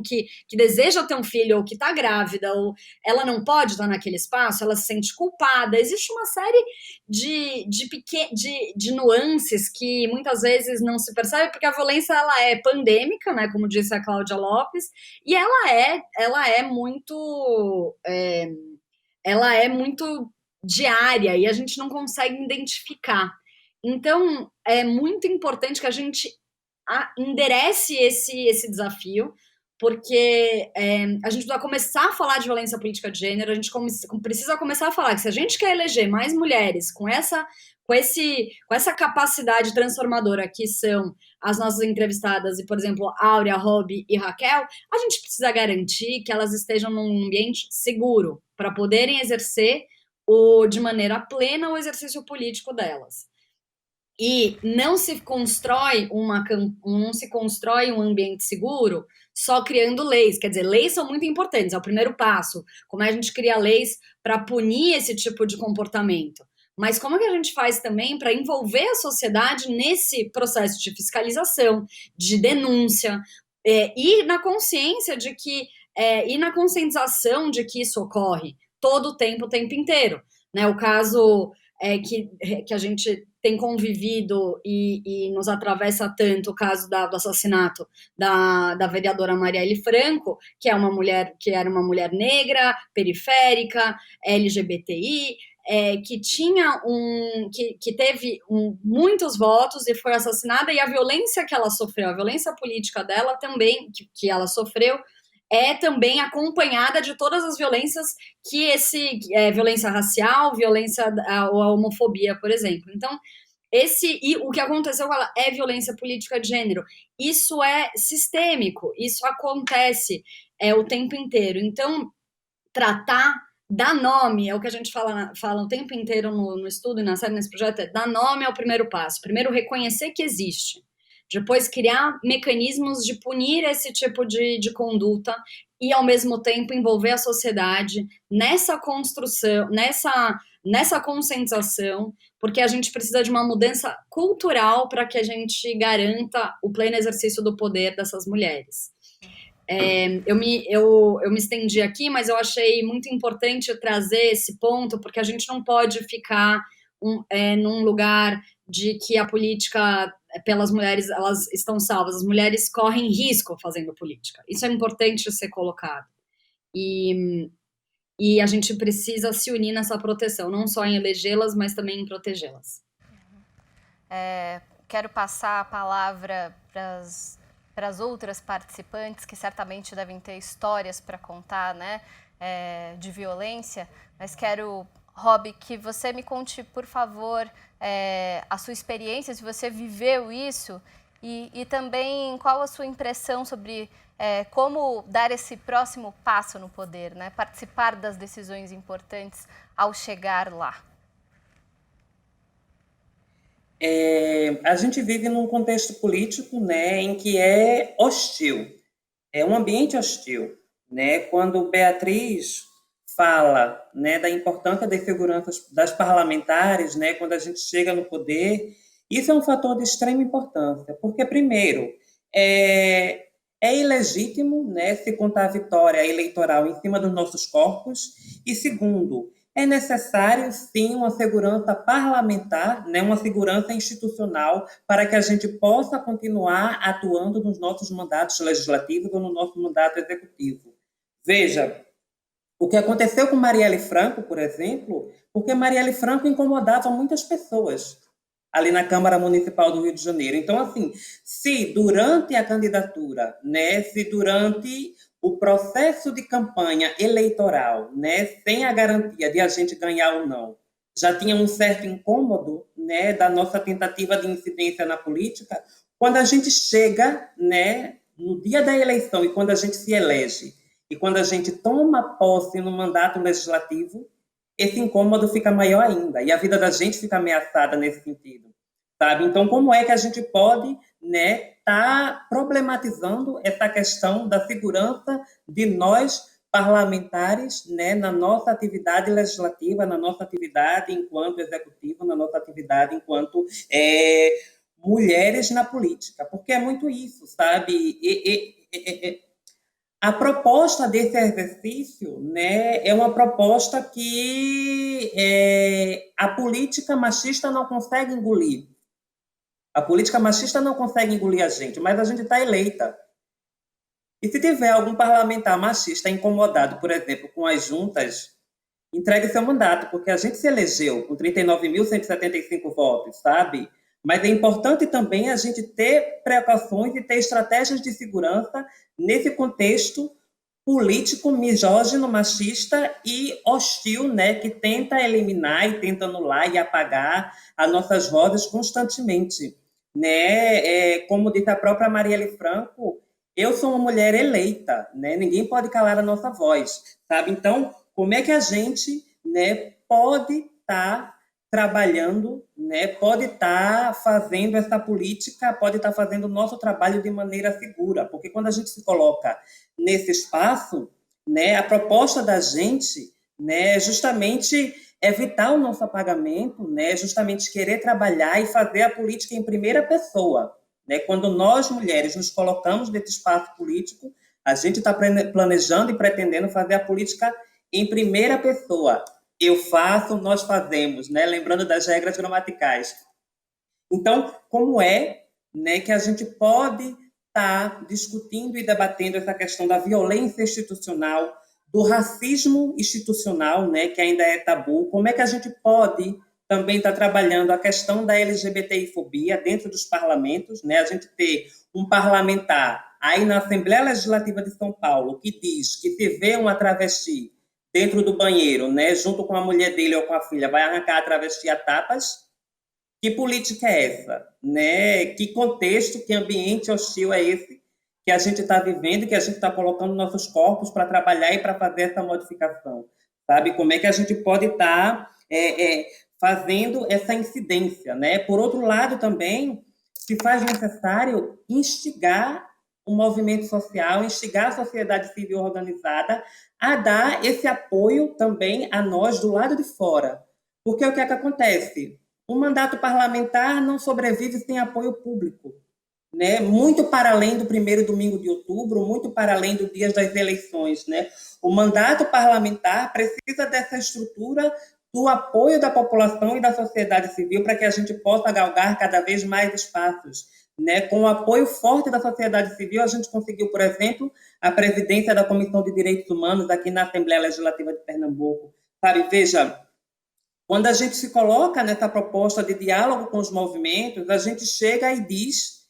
que deseja ter um filho, ou que está grávida, ou ela não pode estar naquele espaço, ela se sente culpada, existe uma série de nuances que muitas vezes não se percebe, porque a violência, ela é pandêmica, né, como disse a Cláudia Lopes, e ela é muito diária e a gente não consegue identificar. Então, é muito importante que a gente enderece esse desafio, porque a gente precisa começar a falar de violência política de gênero, a gente precisa começar a falar que se a gente quer eleger mais mulheres com essa capacidade transformadora que são as nossas entrevistadas, e, por exemplo, Áurea, Robi e Raquel, a gente precisa garantir que elas estejam num ambiente seguro para poderem exercer de maneira plena o exercício político delas. E não se constrói um ambiente seguro só criando leis. Quer dizer, leis são muito importantes, é o primeiro passo. Como é que a gente cria leis para punir esse tipo de comportamento? Mas como que a gente faz também para envolver a sociedade nesse processo de fiscalização, de denúncia, e na consciência de que, e na conscientização de que isso ocorre todo o tempo inteiro, né? O caso que a gente tem convivido e nos atravessa tanto, o caso do assassinato da vereadora Marielle Franco, que era uma mulher negra, periférica, LGBTI, que teve muitos votos e foi assassinada, e a violência que ela sofreu, a violência política dela também, que ela sofreu, é também acompanhada de todas as violências que violência racial, ou a homofobia, por exemplo. Então, o que aconteceu com ela é violência política de gênero. Isso é sistêmico, isso acontece o tempo inteiro. Então, dar nome, é o que a gente fala o tempo inteiro no estudo e na série, nesse projeto, dar nome é o primeiro passo. Primeiro, reconhecer que existe. Depois, criar mecanismos de punir esse tipo de conduta e, ao mesmo tempo, envolver a sociedade nessa construção, nessa conscientização, porque a gente precisa de uma mudança cultural para que a gente garanta o pleno exercício do poder dessas mulheres. Eu me estendi aqui, mas eu achei muito importante trazer esse ponto, porque a gente não pode ficar num lugar de que a política pelas mulheres, elas estão salvas. As mulheres correm risco fazendo política. Isso é importante ser colocado. E a gente precisa se unir nessa proteção, não só em elegê-las, mas também em protegê-las. Quero passar a palavra para as outras participantes, que certamente devem ter histórias para contar, né, de violência, mas quero, Robi, que você me conte, por favor, a sua experiência, se você viveu isso, e também qual a sua impressão sobre como dar esse próximo passo no poder, né, participar das decisões importantes ao chegar lá. A gente vive num contexto político, né, em que é hostil, é um ambiente hostil, né? Quando Beatriz fala, né, da importância das seguranças das parlamentares, né, quando a gente chega no poder, isso é um fator de extrema importância, porque, primeiro, é ilegítimo, né, se contar a vitória eleitoral em cima dos nossos corpos, e, segundo, é necessário, sim, uma segurança parlamentar, né, uma segurança institucional, para que a gente possa continuar atuando nos nossos mandatos legislativos ou no nosso mandato executivo. Veja, o que aconteceu com Marielle Franco, por exemplo, porque Marielle Franco incomodava muitas pessoas ali na Câmara Municipal do Rio de Janeiro. Então, assim, se durante a candidatura, né, se durante o processo de campanha eleitoral, né, sem a garantia de a gente ganhar ou não, já tinha um certo incômodo, né, da nossa tentativa de incidência na política, quando a gente chega, né, no dia da eleição e quando a gente se elege e quando a gente toma posse no mandato legislativo, esse incômodo fica maior ainda e a vida da gente fica ameaçada nesse sentido, sabe? Então, como é que a gente pode, né, tá problematizando essa questão da segurança de nós parlamentares, né, na nossa atividade legislativa, na nossa atividade enquanto executivo, na nossa atividade enquanto mulheres na política, porque é muito isso, sabe? A proposta desse exercício, né, é uma proposta que a política machista não consegue engolir. A política machista não consegue engolir a gente, mas a gente está eleita. E se tiver algum parlamentar machista incomodado, por exemplo, com as juntas, entregue seu mandato, porque a gente se elegeu com 39.175 votos, sabe? Mas é importante também a gente ter precauções e ter estratégias de segurança nesse contexto político, misógino, machista e hostil, né, que tenta eliminar e tenta anular e apagar as nossas vozes constantemente. Né? Como disse a própria Marielle Franco, eu sou uma mulher eleita, né? Ninguém pode calar a nossa voz, sabe? Então, como é que a gente, né, pode estar trabalhando, né, pode estar fazendo essa política, pode estar fazendo o nosso trabalho de maneira segura? Porque quando a gente se coloca nesse espaço, né, a proposta da gente, né, é justamente evitar o nosso apagamento, né, justamente querer trabalhar e fazer a política em primeira pessoa. Né? Quando nós, mulheres, nos colocamos nesse espaço político, a gente está planejando e pretendendo fazer a política em primeira pessoa. Eu faço, nós fazemos, né? Lembrando das regras gramaticais. Então, como é, né, que a gente pode estar discutindo e debatendo essa questão da violência institucional, do racismo institucional, né, que ainda é tabu? Como é que a gente pode também está trabalhando a questão da LGBTI-fobia dentro dos parlamentos, né? A gente ter um parlamentar aí na Assembleia Legislativa de São Paulo que diz que se vê uma travesti dentro do banheiro, né, junto com a mulher dele ou com a filha, vai arrancar a travesti a tapas. Que política é essa? Né? Que contexto, que ambiente hostil é esse que a gente está vivendo e que a gente está colocando nossos corpos para trabalhar e para fazer essa modificação? Sabe? Como é que a gente pode estar fazendo essa incidência, né? Por outro lado, também se faz necessário instigar o movimento social, instigar a sociedade civil organizada a dar esse apoio também a nós do lado de fora. Porque o que é que acontece? O mandato parlamentar não sobrevive sem apoio público, né? Muito para além do primeiro domingo de outubro, muito para além do dia das eleições, né? O mandato parlamentar precisa dessa estrutura do apoio da população e da sociedade civil para que a gente possa galgar cada vez mais espaços. Né? Com o apoio forte da sociedade civil, a gente conseguiu, por exemplo, a presidência da Comissão de Direitos Humanos aqui na Assembleia Legislativa de Pernambuco. Sabe, veja, quando a gente se coloca nessa proposta de diálogo com os movimentos, a gente chega e diz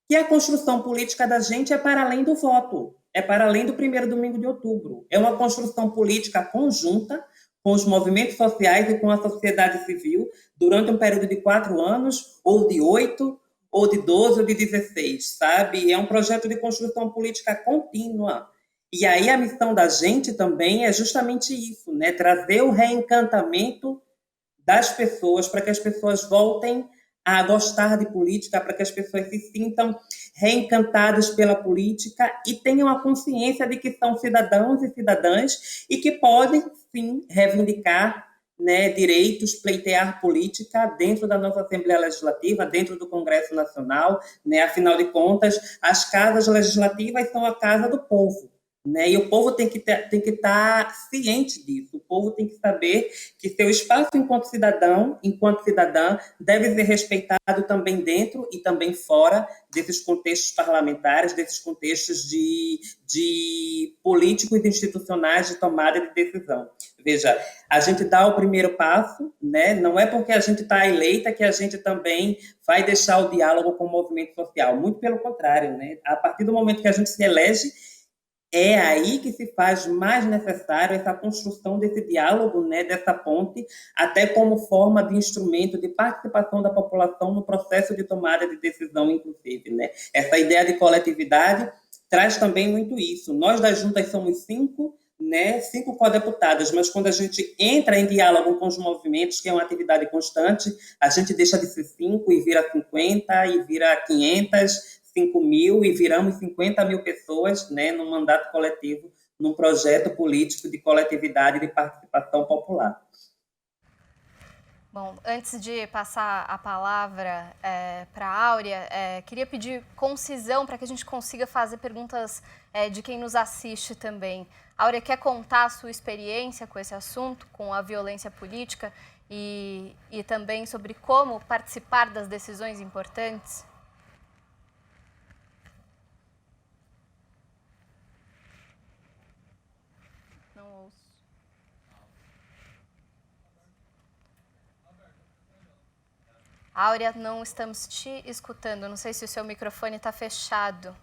que a construção política da gente é para além do voto, é para além do primeiro domingo de outubro. É uma construção política conjunta com os movimentos sociais e com a sociedade civil durante um período de 4 anos, ou de 8, ou de 12, ou de 16, sabe? É um projeto de construção política contínua. E aí a missão da gente também é justamente isso, né? Trazer o reencantamento das pessoas para que as pessoas voltem a gostar de política, para que as pessoas se sintam reencantadas pela política e tenham a consciência de que são cidadãos e cidadãs e que podem, sim, reivindicar, né, direitos, pleitear política dentro da nossa Assembleia Legislativa, dentro do Congresso Nacional, né? Afinal de contas, as casas legislativas são a casa do povo. Né? E o povo tem que estar ciente disso, o povo tem que saber que seu espaço enquanto cidadão, enquanto cidadã, deve ser respeitado também dentro e também fora desses contextos parlamentares, desses contextos de políticos e institucionais de tomada de decisão. Veja, a gente dá o primeiro passo, né? Não é porque a gente está eleita que a gente também vai deixar o diálogo com o movimento social, muito pelo contrário, né? A partir do momento que a gente se elege, é aí que se faz mais necessário essa construção desse diálogo, né, dessa ponte, até como forma de instrumento de participação da população no processo de tomada de decisão, inclusive. Né? Essa ideia de coletividade traz também muito isso. Nós das juntas somos 5, né, 5 co-deputadas, mas quando a gente entra em diálogo com os movimentos, que é uma atividade constante, a gente deixa de ser 5 e vira 50, e vira 500, 5.000 e viramos 50.000 pessoas, né, no mandato coletivo num projeto político de coletividade e de participação popular. Bom, antes de passar a palavra para a Áurea, queria pedir concisão para que a gente consiga fazer perguntas de quem nos assiste também. Áurea, quer contar a sua experiência com esse assunto, com a violência política e também sobre como participar das decisões importantes? Não ouço. Áurea, não estamos te escutando. Não sei se o seu microfone está fechado.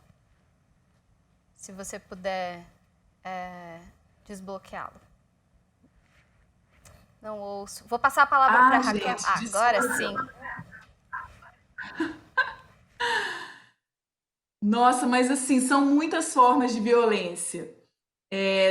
Se você puder desbloqueá-lo. Não ouço. Vou passar a palavra para a Raquel. Agora sim. Nossa, mas assim, são muitas formas de violência.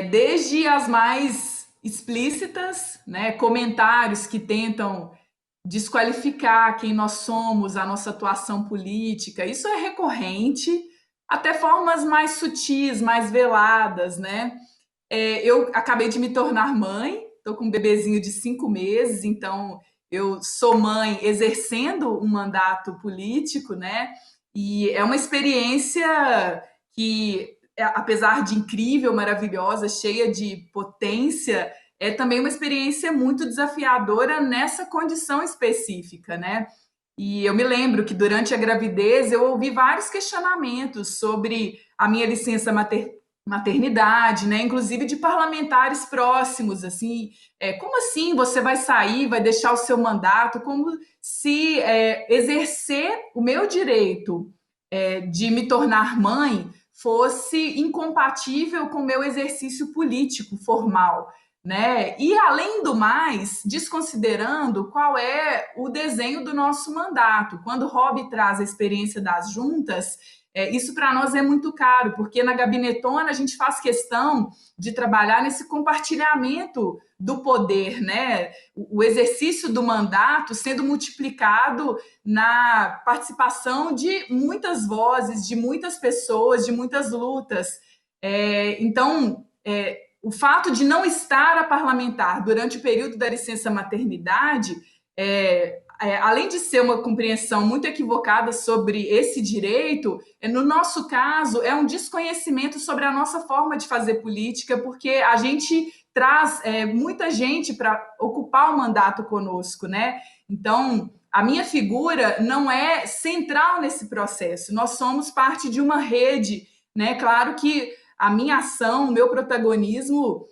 Desde as mais explícitas, né, comentários que tentam desqualificar quem nós somos, a nossa atuação política, isso é recorrente, até formas mais sutis, mais veladas, né? Eu acabei de me tornar mãe, estou com um bebezinho de 5 meses, então eu sou mãe exercendo um mandato político, né? E é uma experiência que, apesar de incrível, maravilhosa, cheia de potência, é também uma experiência muito desafiadora nessa condição específica, né? E eu me lembro que durante a gravidez eu ouvi vários questionamentos sobre a minha licença maternidade, né? Inclusive de parlamentares próximos, assim, como assim você vai sair, vai deixar o seu mandato, como se exercer o meu direito de me tornar mãe fosse incompatível com o meu exercício político formal, né? E, além do mais, desconsiderando qual é o desenho do nosso mandato. Quando o Rob traz a experiência das juntas, isso para nós é muito caro, porque na Gabinetona a gente faz questão de trabalhar nesse compartilhamento do poder, né? O exercício do mandato sendo multiplicado na participação de muitas vozes, de muitas pessoas, de muitas lutas. Então, o fato de não estar a parlamentar durante o período da licença maternidade, além de ser uma compreensão muito equivocada sobre esse direito, no nosso caso, é um desconhecimento sobre a nossa forma de fazer política, porque a gente traz muita gente para ocupar o mandato conosco, né? Então, a minha figura não é central nesse processo. Nós somos parte de uma rede, né? Claro que a minha ação, o meu protagonismo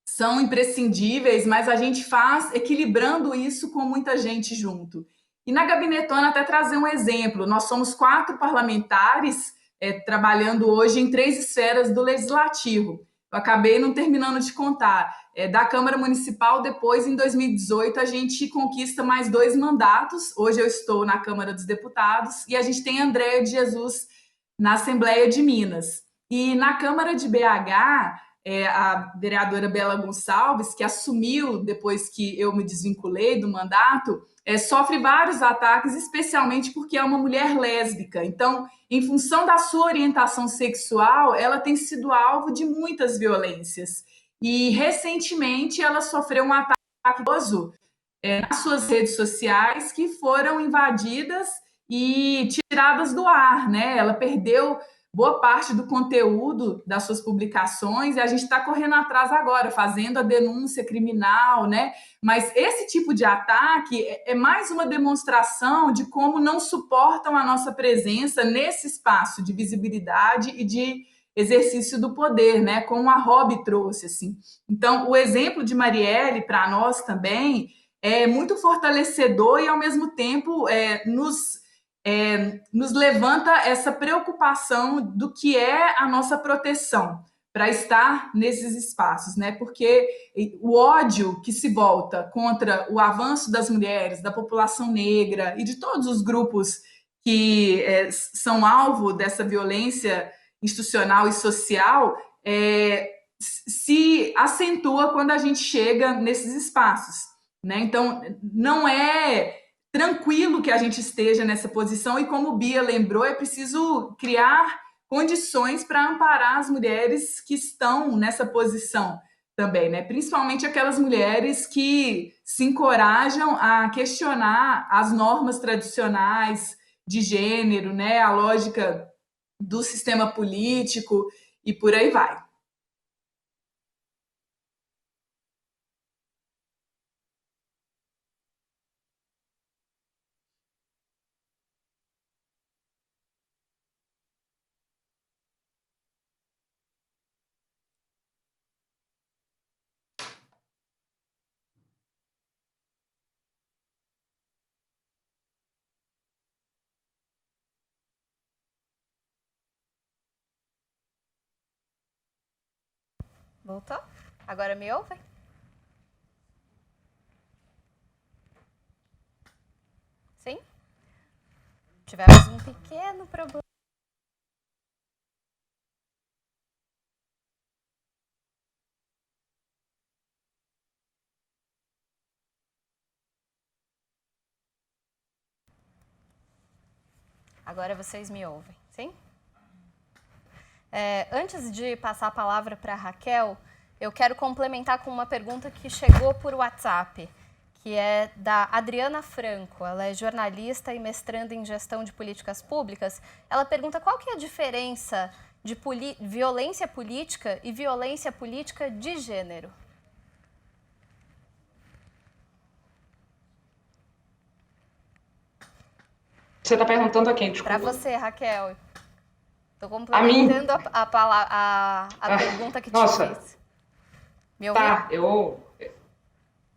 são imprescindíveis, mas a gente faz equilibrando isso com muita gente junto. E na Gabinetona, até trazer um exemplo, nós somos 4 parlamentares trabalhando hoje em 3 esferas do Legislativo. Eu acabei não terminando de contar. Da Câmara Municipal, depois, em 2018, a gente conquista mais 2 mandatos. Hoje eu estou na Câmara dos Deputados e a gente tem Andréia de Jesus na Assembleia de Minas. E na Câmara de BH, a vereadora Bela Gonçalves, que assumiu depois que eu me desvinculei do mandato, sofre vários ataques, especialmente porque é uma mulher lésbica. Então, em função da sua orientação sexual, ela tem sido alvo de muitas violências. E, recentemente, ela sofreu um ataque nas suas redes sociais que foram invadidas e tiradas do ar, né? Ela perdeu boa parte do conteúdo das suas publicações e a gente está correndo atrás agora, fazendo a denúncia criminal, né? Mas esse tipo de ataque é mais uma demonstração de como não suportam a nossa presença nesse espaço de visibilidade e de exercício do poder, né? Como a Rob trouxe, assim. Então, o exemplo de Marielle, para nós também, é muito fortalecedor e, ao mesmo tempo, nos levanta essa preocupação do que é a nossa proteção para estar nesses espaços, né? Porque o ódio que se volta contra o avanço das mulheres, da população negra e de todos os grupos que são alvo dessa violência institucional e social se acentua quando a gente chega nesses espaços, né? Então, não é tranquilo que a gente esteja nessa posição e, como Bia lembrou, é preciso criar condições para amparar as mulheres que estão nessa posição também, né? Principalmente aquelas mulheres que se encorajam a questionar as normas tradicionais de gênero, né? A lógica do sistema político e por aí vai. Voltou? Agora me ouvem? Sim? Tivemos um pequeno problema. Agora vocês me ouvem, sim? Antes de passar a palavra para a Raquel, eu quero complementar com uma pergunta que chegou por WhatsApp, que é da Adriana Franco. Ela é jornalista e mestranda em gestão de políticas públicas. Ela pergunta qual que é a diferença de violência política e violência política de gênero. Você está perguntando a quem? Desculpa. Para você, Raquel. Estou complementando a pergunta que te fiz. Me ouviu? Tá,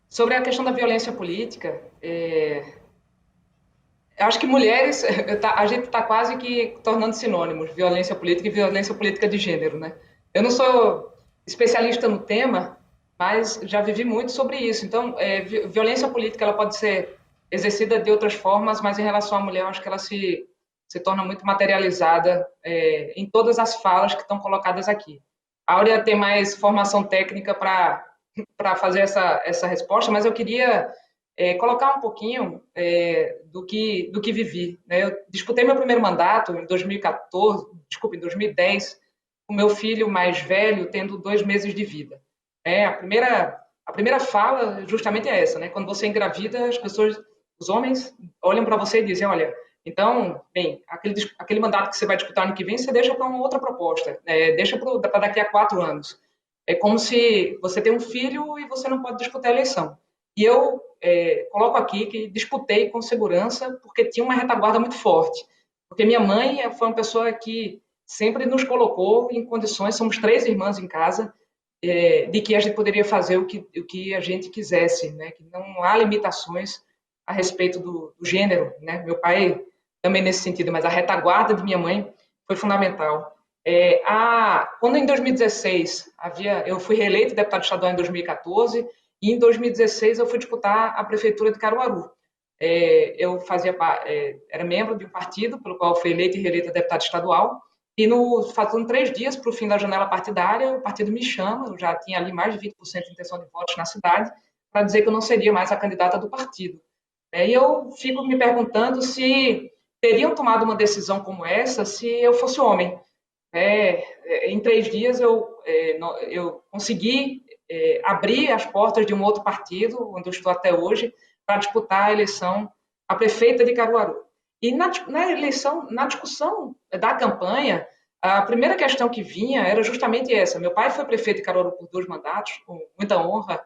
sobre a questão da violência política, eu acho que mulheres, a gente está quase que tornando sinônimos, violência política e violência política de gênero, né? Eu não sou especialista no tema, mas já vivi muito sobre isso. Então, violência política ela pode ser exercida de outras formas, mas em relação à mulher, eu acho que ela se torna muito materializada em todas as falas que estão colocadas aqui. A Áurea tem mais formação técnica para fazer essa resposta, mas eu queria colocar um pouquinho do que vivi, né? Eu disputei meu primeiro mandato em 2010, com meu filho mais velho tendo 2 meses de vida. A primeira fala justamente é essa, né? Quando você engravida, os homens olham para você e dizem, olha, então, bem, aquele mandato que você vai disputar ano que vem, você deixa para uma outra proposta, deixa para daqui a 4 anos. É como se você tem um filho e você não pode disputar a eleição. E eu coloco aqui que disputei com segurança porque tinha uma retaguarda muito forte. Porque minha mãe foi uma pessoa que sempre nos colocou em condições, somos 3 irmãs em casa, de que a gente poderia fazer o que a gente quisesse, né? Que não há limitações a respeito do gênero, né? Meu pai também nesse sentido, mas a retaguarda de minha mãe foi fundamental. Quando em 2016 eu fui reeleito deputado estadual em 2014 e em 2016 eu fui disputar a prefeitura de Caruaru. Eu era membro de um partido pelo qual fui eleito e reeleito deputado estadual e faltando 3 dias para o fim da janela partidária, o partido me chama, eu já tinha ali mais de 20% de intenção de votos na cidade, para dizer que eu não seria mais a candidata do partido. E eu fico me perguntando se teriam tomado uma decisão como essa se eu fosse homem. Em 3 dias eu consegui abrir as portas de um outro partido, onde eu estou até hoje, para disputar a eleição a prefeita de Caruaru. E na discussão da campanha, a primeira questão que vinha era justamente essa. Meu pai foi prefeito de Caruaru por 2 mandatos, com muita honra,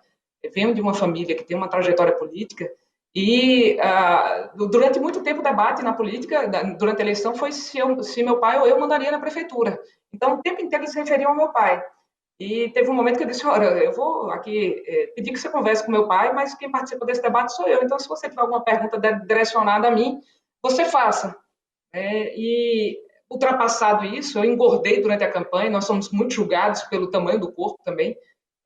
venho de uma família que tem uma trajetória política, e durante muito tempo o debate na política, durante a eleição, foi se meu pai ou eu mandaria na prefeitura. Então, o tempo inteiro eles se referiam ao meu pai. E teve um momento que eu disse, olha, eu vou aqui pedir que você converse com meu pai, mas quem participa desse debate sou eu. Então, se você tiver alguma pergunta direcionada a mim, você faça. E ultrapassado isso, eu engordei durante a campanha, nós somos muito julgados pelo tamanho do corpo também.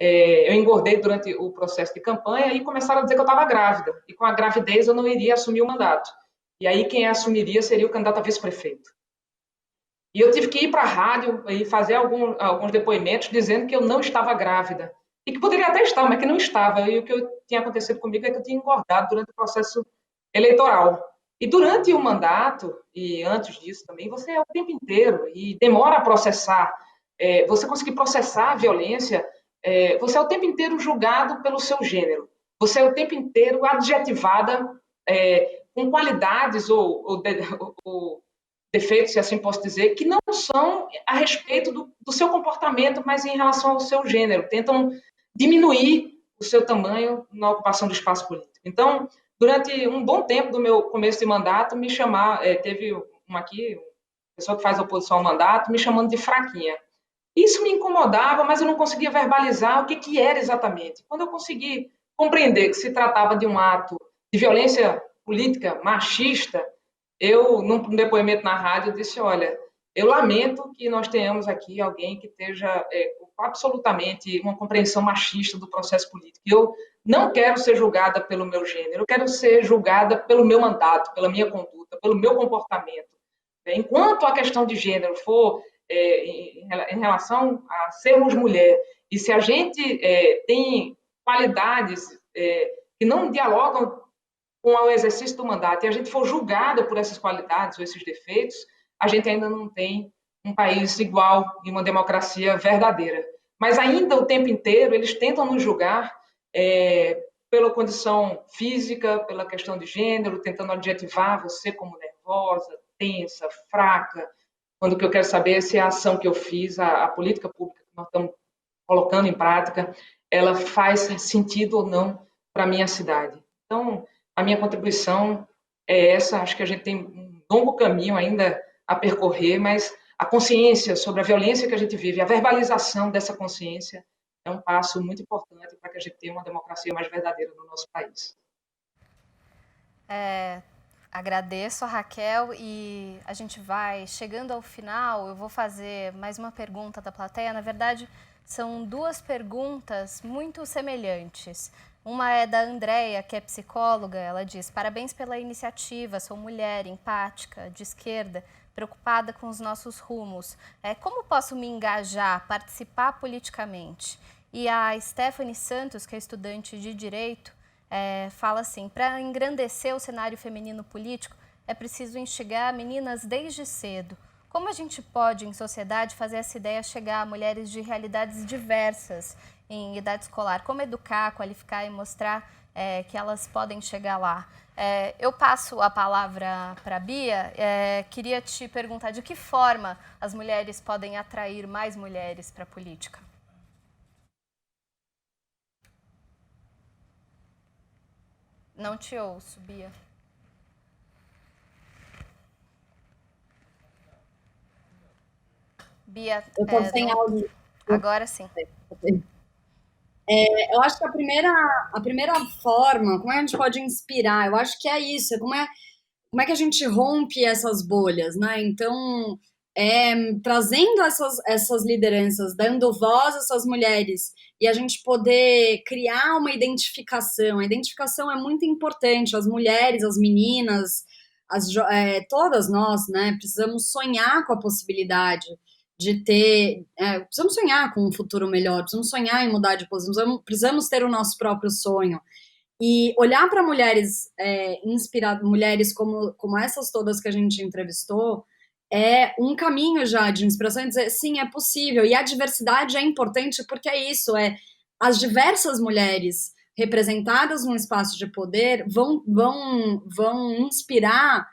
Eu engordei durante o processo de campanha e começaram a dizer que eu estava grávida. E com a gravidez eu não iria assumir o mandato. E aí quem assumiria seria o candidato a vice-prefeito. E eu tive que ir para a rádio e fazer alguns depoimentos dizendo que eu não estava grávida. E que poderia até estar, mas que não estava. E o que tinha acontecido comigo é que eu tinha engordado durante o processo eleitoral. E durante o mandato, e antes disso também, você é o tempo inteiro, e demora a processar, você conseguir processar a violência, você é o tempo inteiro julgado pelo seu gênero, você é o tempo inteiro adjetivada com qualidades ou defeitos, se assim posso dizer, que não são a respeito do seu comportamento, mas em relação ao seu gênero, tentam diminuir o seu tamanho na ocupação do espaço político. Então, durante um bom tempo do meu começo de mandato, teve uma pessoa que faz oposição ao mandato, me chamando de fraquinha. Isso me incomodava, mas eu não conseguia verbalizar o que era exatamente. Quando eu consegui compreender que se tratava de um ato de violência política machista, eu, num depoimento na rádio, disse, olha, eu lamento que nós tenhamos aqui alguém que esteja absolutamente uma compreensão machista do processo político. Eu não quero ser julgada pelo meu gênero, eu quero ser julgada pelo meu mandato, pela minha conduta, pelo meu comportamento. Enquanto a questão de gênero for em relação a sermos mulher, e se a gente tem qualidades que não dialogam com o exercício do mandato, e a gente for julgada por essas qualidades ou esses defeitos, a gente ainda não tem um país igual e uma democracia verdadeira. Mas ainda o tempo inteiro eles tentam nos julgar pela condição física, pela questão de gênero, tentando adjetivar você como nervosa, tensa, fraca, quando o que eu quero saber é se a ação que eu fiz, a política pública que nós estamos colocando em prática, ela faz sentido ou não para a minha cidade. Então, a minha contribuição é essa, acho que a gente tem um longo caminho ainda a percorrer, mas a consciência sobre a violência que a gente vive, a verbalização dessa consciência é um passo muito importante para que a gente tenha uma democracia mais verdadeira no nosso país. Agradeço a Raquel e a gente vai chegando ao final. Eu vou fazer mais uma pergunta da plateia. Na verdade, são duas perguntas muito semelhantes. Uma é da Andréia, que é psicóloga. Ela diz, parabéns pela iniciativa, sou mulher, empática, de esquerda, preocupada com os nossos rumos. Como posso me engajar, participar politicamente? E a Stephanie Santos, que é estudante de Direito, fala assim, para engrandecer o cenário feminino político, é preciso instigar meninas desde cedo. Como a gente pode, em sociedade, fazer essa ideia chegar a mulheres de realidades diversas em idade escolar? Como educar, qualificar e mostrar que elas podem chegar lá? Eu passo a palavra para a Bia. Queria te perguntar de que forma as mulheres podem atrair mais mulheres para a política? Não te ouço, Bia. Bia, eu tô sem áudio. Agora sim. Eu acho que a primeira forma, como é que a gente pode inspirar? Eu acho que é isso, como é que a gente rompe essas bolhas, né? Então, trazendo essas lideranças, dando voz a essas mulheres e a gente poder criar uma identificação. A identificação é muito importante. As mulheres, as meninas, todas nós, né, precisamos sonhar com a possibilidade de ter... precisamos sonhar com um futuro melhor, precisamos sonhar em mudar de posição, precisamos ter o nosso próprio sonho. E olhar para mulheres, mulheres como essas todas que a gente entrevistou, é um caminho já de inspiração e dizer, sim, é possível. E a diversidade é importante porque é isso, as diversas mulheres representadas num espaço de poder vão inspirar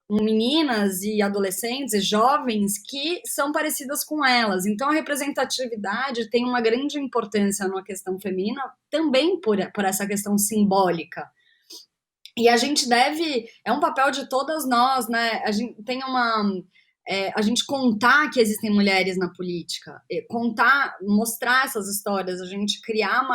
meninas e adolescentes e jovens que são parecidas com elas. Então, a representatividade tem uma grande importância na questão feminina, também por essa questão simbólica. E a gente é um papel de todas nós, né? A gente tem a gente contar que existem mulheres na política, mostrar essas histórias, a gente criar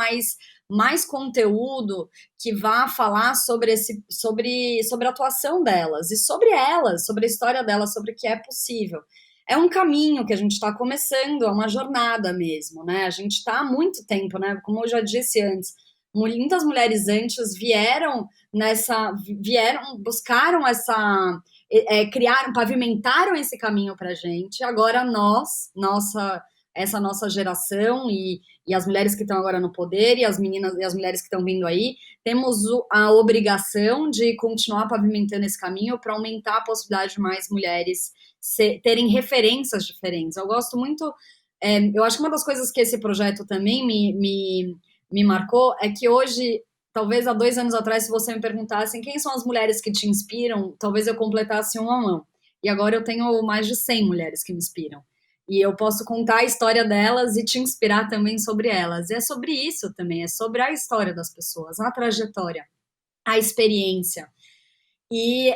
mais conteúdo que vá falar sobre a atuação delas, e sobre elas, sobre a história delas, sobre o que é possível. É um caminho que a gente está começando, é uma jornada mesmo, né? A gente está há muito tempo, né? Como eu já disse antes, muitas mulheres antes buscaram pavimentaram esse caminho para a gente. Agora nossa essa nossa geração e as mulheres que estão agora no poder e as meninas e as mulheres que estão vindo aí, temos a obrigação de continuar pavimentando esse caminho para aumentar a possibilidade de mais mulheres terem referências diferentes. Eu gosto muito, eu acho que uma das coisas que esse projeto também me marcou é que hoje, talvez há 2 anos atrás, se você me perguntasse quem são as mulheres que te inspiram, talvez eu completasse um a mão. E agora eu tenho mais de 100 mulheres que me inspiram. E eu posso contar a história delas e te inspirar também sobre elas. E é sobre isso também, é sobre a história das pessoas, a trajetória, a experiência. E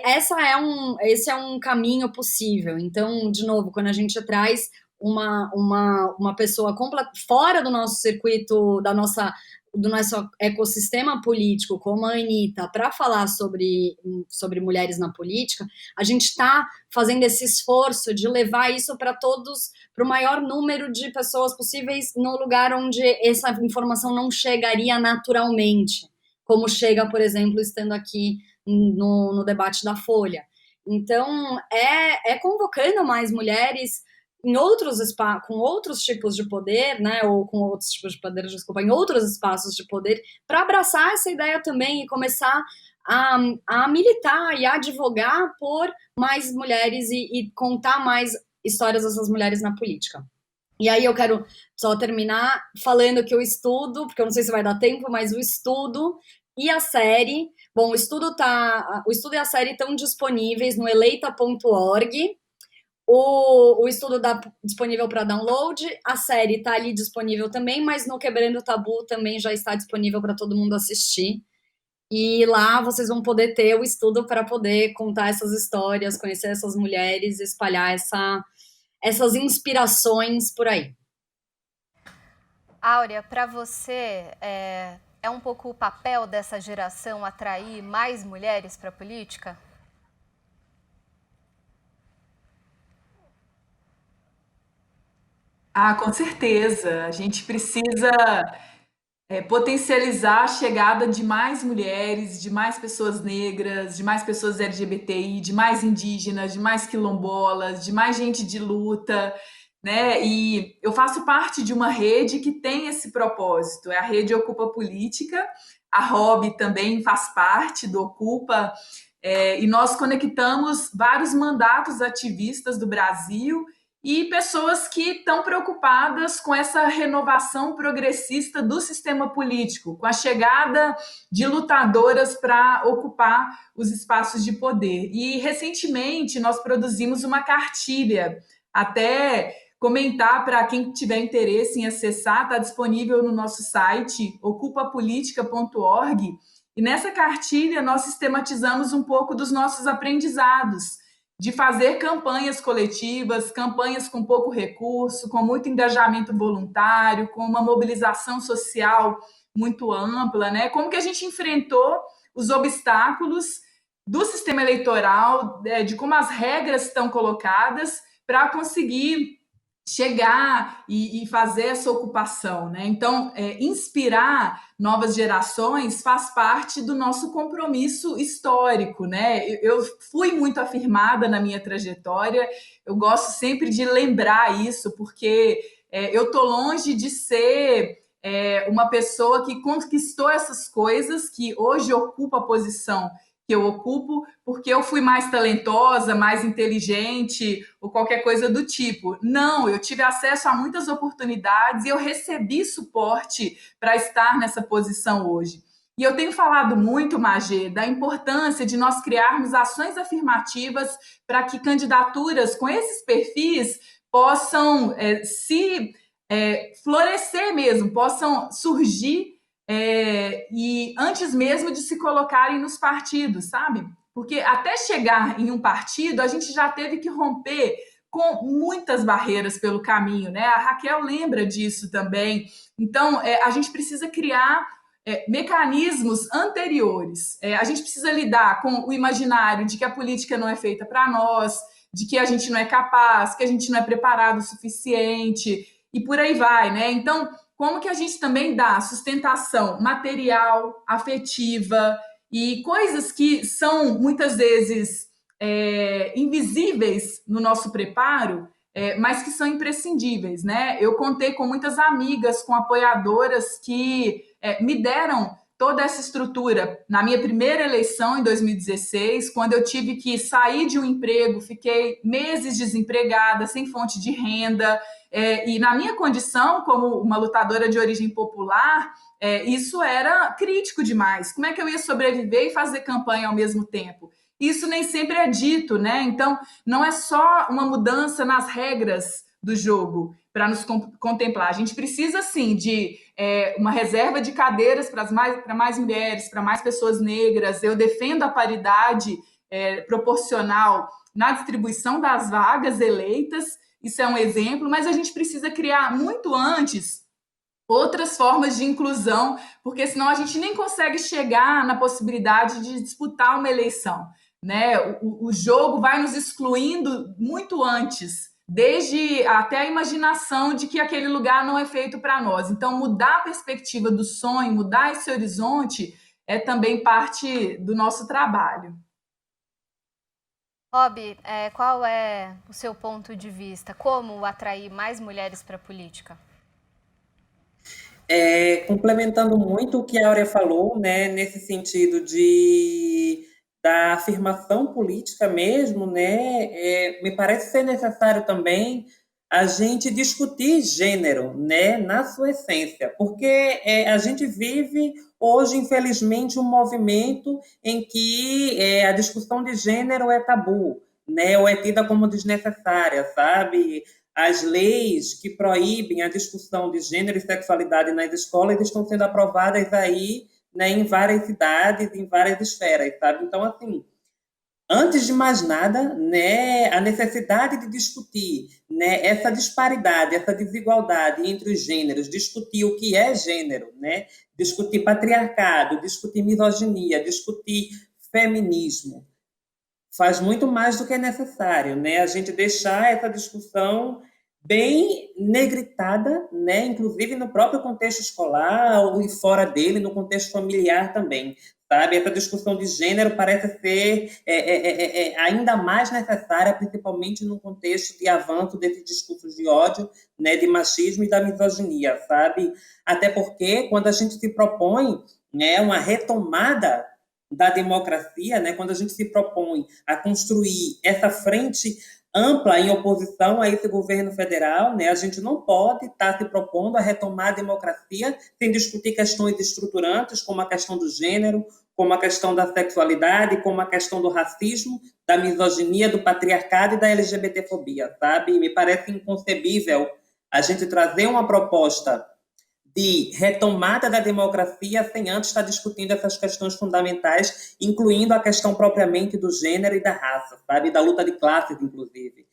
esse é um caminho possível. Então, de novo, quando a gente traz uma pessoa fora do nosso circuito, do nosso ecossistema político, como a Anitta, para falar sobre mulheres na política, a gente está fazendo esse esforço de levar isso para o maior número de pessoas possíveis no lugar onde essa informação não chegaria naturalmente, como chega, por exemplo, estando aqui no debate da Folha. Então, convocando mais mulheres com outros tipos de poder, né, ou com outros tipos de poder, desculpa, em outros espaços de poder, para abraçar essa ideia também e começar a militar e a advogar por mais mulheres e contar mais histórias dessas mulheres na política. E aí eu quero só terminar falando que o estudo, porque eu não sei se vai dar tempo, mas o estudo e a série, bom, o estudo e a série estão disponíveis no eleita.org. O estudo está disponível para download, a série está ali disponível também, mas no Quebrando o Tabu também já está disponível para todo mundo assistir. E lá vocês vão poder ter o estudo para poder contar essas histórias, conhecer essas mulheres, espalhar essas inspirações por aí. Áurea, para você, é um pouco o papel dessa geração atrair mais mulheres para a política? Ah, com certeza. A gente precisa potencializar a chegada de mais mulheres, de mais pessoas negras, de mais pessoas LGBTI, de mais indígenas, de mais quilombolas, de mais gente de luta, né? E eu faço parte de uma rede que tem esse propósito, é a Rede Ocupa Política, a Rob também faz parte do Ocupa, e nós conectamos vários mandatos ativistas do Brasil e pessoas que estão preocupadas com essa renovação progressista do sistema político, com a chegada de lutadoras para ocupar os espaços de poder. E, recentemente, nós produzimos uma cartilha, até comentar para quem tiver interesse em acessar, está disponível no nosso site, ocupapolitica.org, e nessa cartilha nós sistematizamos um pouco dos nossos aprendizados, de fazer campanhas coletivas, campanhas com pouco recurso, com muito engajamento voluntário, com uma mobilização social muito ampla, né? Como que a gente enfrentou os obstáculos do sistema eleitoral, de como as regras estão colocadas para conseguir chegar e fazer essa ocupação, né? Então, inspirar novas gerações faz parte do nosso compromisso histórico, né? Eu fui muito afirmada na minha trajetória, eu gosto sempre de lembrar isso, porque eu tô longe de ser uma pessoa que conquistou essas coisas, que hoje ocupa a posição que eu ocupo, porque eu fui mais talentosa, mais inteligente, ou qualquer coisa do tipo. Não, eu tive acesso a muitas oportunidades e eu recebi suporte para estar nessa posição hoje. E eu tenho falado muito, Magê, da importância de nós criarmos ações afirmativas para que candidaturas com esses perfis possam florescer mesmo, possam surgir e antes mesmo de se colocarem nos partidos, sabe? Porque até chegar em um partido, a gente já teve que romper com muitas barreiras pelo caminho, né? A Raquel lembra disso também. Então, a gente precisa criar mecanismos anteriores. A gente precisa lidar com o imaginário de que a política não é feita para nós, de que a gente não é capaz, que a gente não é preparado o suficiente, e por aí vai, né? Então, como que a gente também dá sustentação material, afetiva e coisas que são muitas vezes invisíveis no nosso preparo, mas que são imprescindíveis, né? Eu contei com muitas amigas, com apoiadoras que me deram toda essa estrutura. Na minha primeira eleição, em 2016, quando eu tive que sair de um emprego, fiquei meses desempregada, sem fonte de renda, e na minha condição, como uma lutadora de origem popular, isso era crítico demais. Como é que eu ia sobreviver e fazer campanha ao mesmo tempo? Isso nem sempre é dito, né? Então, não é só uma mudança nas regras do jogo para nos contemplar. A gente precisa, sim, de uma reserva de cadeiras para mais mulheres, para mais pessoas negras. Eu defendo a paridade proporcional na distribuição das vagas eleitas. Isso é um exemplo, mas a gente precisa criar muito antes outras formas de inclusão, porque senão a gente nem consegue chegar na possibilidade de disputar uma eleição, né? O jogo vai nos excluindo muito antes, desde até a imaginação de que aquele lugar não é feito para nós. Então, mudar a perspectiva do sonho, mudar esse horizonte, é também parte do nosso trabalho. Rob, qual é o seu ponto de vista? Como atrair mais mulheres para a política? Complementando muito o que a Áurea falou, né, nesse sentido da afirmação política mesmo, né, me parece ser necessário também a gente discutir gênero, né, na sua essência, porque a gente vive hoje, infelizmente, um movimento em que a discussão de gênero é tabu, né, ou é tida como desnecessária, sabe? As leis que proíbem a discussão de gênero e sexualidade nas escolas estão sendo aprovadas aí, né, em várias cidades, em várias esferas, sabe? Então, assim, antes de mais nada, né, a necessidade de discutir, né, essa disparidade, essa desigualdade entre os gêneros, discutir o que é gênero, né, discutir patriarcado, discutir misoginia, discutir feminismo, faz muito mais do que é necessário, né, a gente deixar essa discussão bem negritada, né, inclusive no próprio contexto escolar e fora dele, no contexto familiar também. Sabe? Essa discussão de gênero parece ser ainda mais necessária, principalmente no contexto de avanço desses discursos de ódio, né, de machismo e da misoginia, sabe? Até porque, quando a gente se propõe, né, uma retomada da democracia, né, quando a gente se propõe a construir essa frente ampla em oposição a esse governo federal, né? A gente não pode estar se propondo a retomar a democracia sem discutir questões estruturantes, como a questão do gênero, como a questão da sexualidade, como a questão do racismo, da misoginia, do patriarcado e da LGBTfobia, sabe? Me parece inconcebível a gente trazer uma proposta de retomada da democracia sem antes estar discutindo essas questões fundamentais, incluindo a questão propriamente do gênero e da raça, sabe? Da luta de classes, inclusive.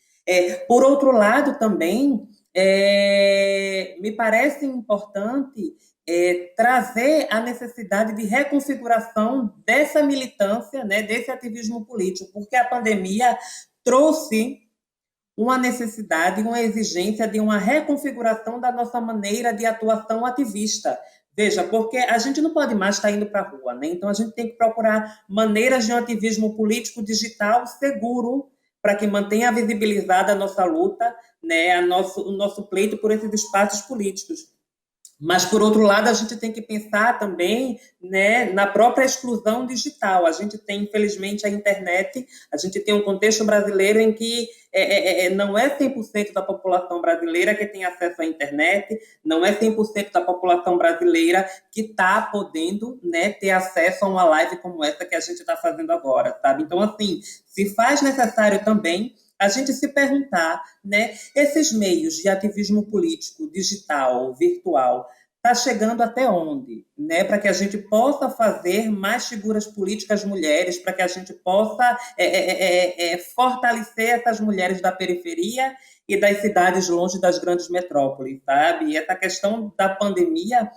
Por outro lado, também, me parece importante trazer a necessidade de reconfiguração dessa militância, né, desse ativismo político, porque a pandemia trouxe uma necessidade, uma exigência de uma reconfiguração da nossa maneira de atuação ativista. Veja, porque a gente não pode mais estar indo para a rua, né? Então a gente tem que procurar maneiras de um ativismo político digital seguro para que mantenha visibilizada a nossa luta, né, o nosso pleito por esses espaços políticos. Mas, por outro lado, a gente tem que pensar também, né, na própria exclusão digital. A gente tem, infelizmente, a internet, a gente tem um contexto brasileiro em que não é 100% da população brasileira que tem acesso à internet, não é 100% da população brasileira que está podendo, né, ter acesso a uma live como essa que a gente está fazendo agora, sabe? Então, assim, se faz necessário também a gente se perguntar, né, esses meios de ativismo político, digital, virtual, está chegando até onde? Né, para que a gente possa fazer mais figuras políticas mulheres, para que a gente possa fortalecer essas mulheres da periferia e das cidades longe das grandes metrópoles, sabe? E essa questão da pandemia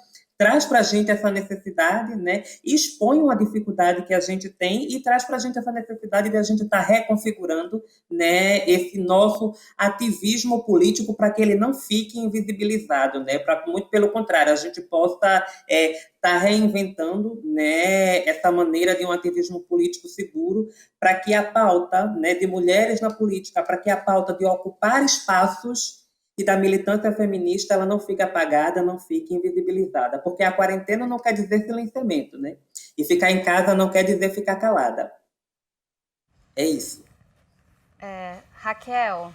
traz para a gente essa necessidade, né, expõe uma dificuldade que a gente tem e traz para a gente essa necessidade de a gente estar reconfigurando, né, esse nosso ativismo político para que ele não fique invisibilizado, né, para muito pelo contrário, a gente possa estar reinventando, né, essa maneira de um ativismo político seguro para que a pauta, né, de mulheres na política, para que a pauta de ocupar espaços e da militância feminista ela não fique apagada, não fique invisibilizada, porque a quarentena não quer dizer silenciamento, né? E ficar em casa não quer dizer ficar calada. É isso. Raquel,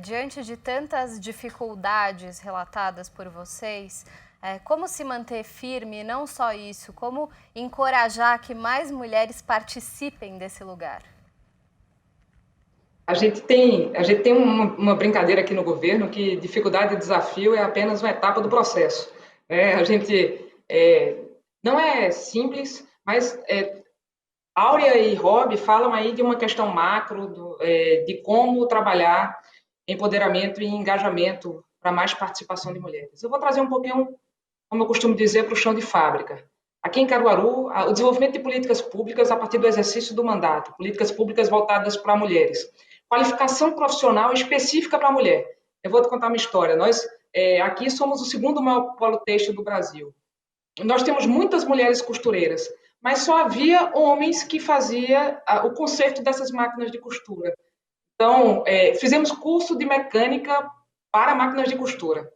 diante de tantas dificuldades relatadas por vocês, como se manter firme, e não só isso, como encorajar que mais mulheres participem desse lugar? A gente tem uma brincadeira aqui no governo que dificuldade e desafio é apenas uma etapa do processo. A gente não é simples, mas Áurea e Rob falam aí de uma questão macro, de como trabalhar empoderamento e engajamento para mais participação de mulheres. Eu vou trazer um pouquinho, como eu costumo dizer, para o chão de fábrica. Aqui em Caruaru, o desenvolvimento de políticas públicas a partir do exercício do mandato, políticas públicas voltadas para mulheres. Qualificação profissional específica para a mulher. Eu vou te contar uma história. Nós, aqui, somos o segundo maior polo têxtil do Brasil. Nós temos muitas mulheres costureiras, mas só havia homens que faziam o conserto dessas máquinas de costura. Então, fizemos curso de mecânica para máquinas de costura.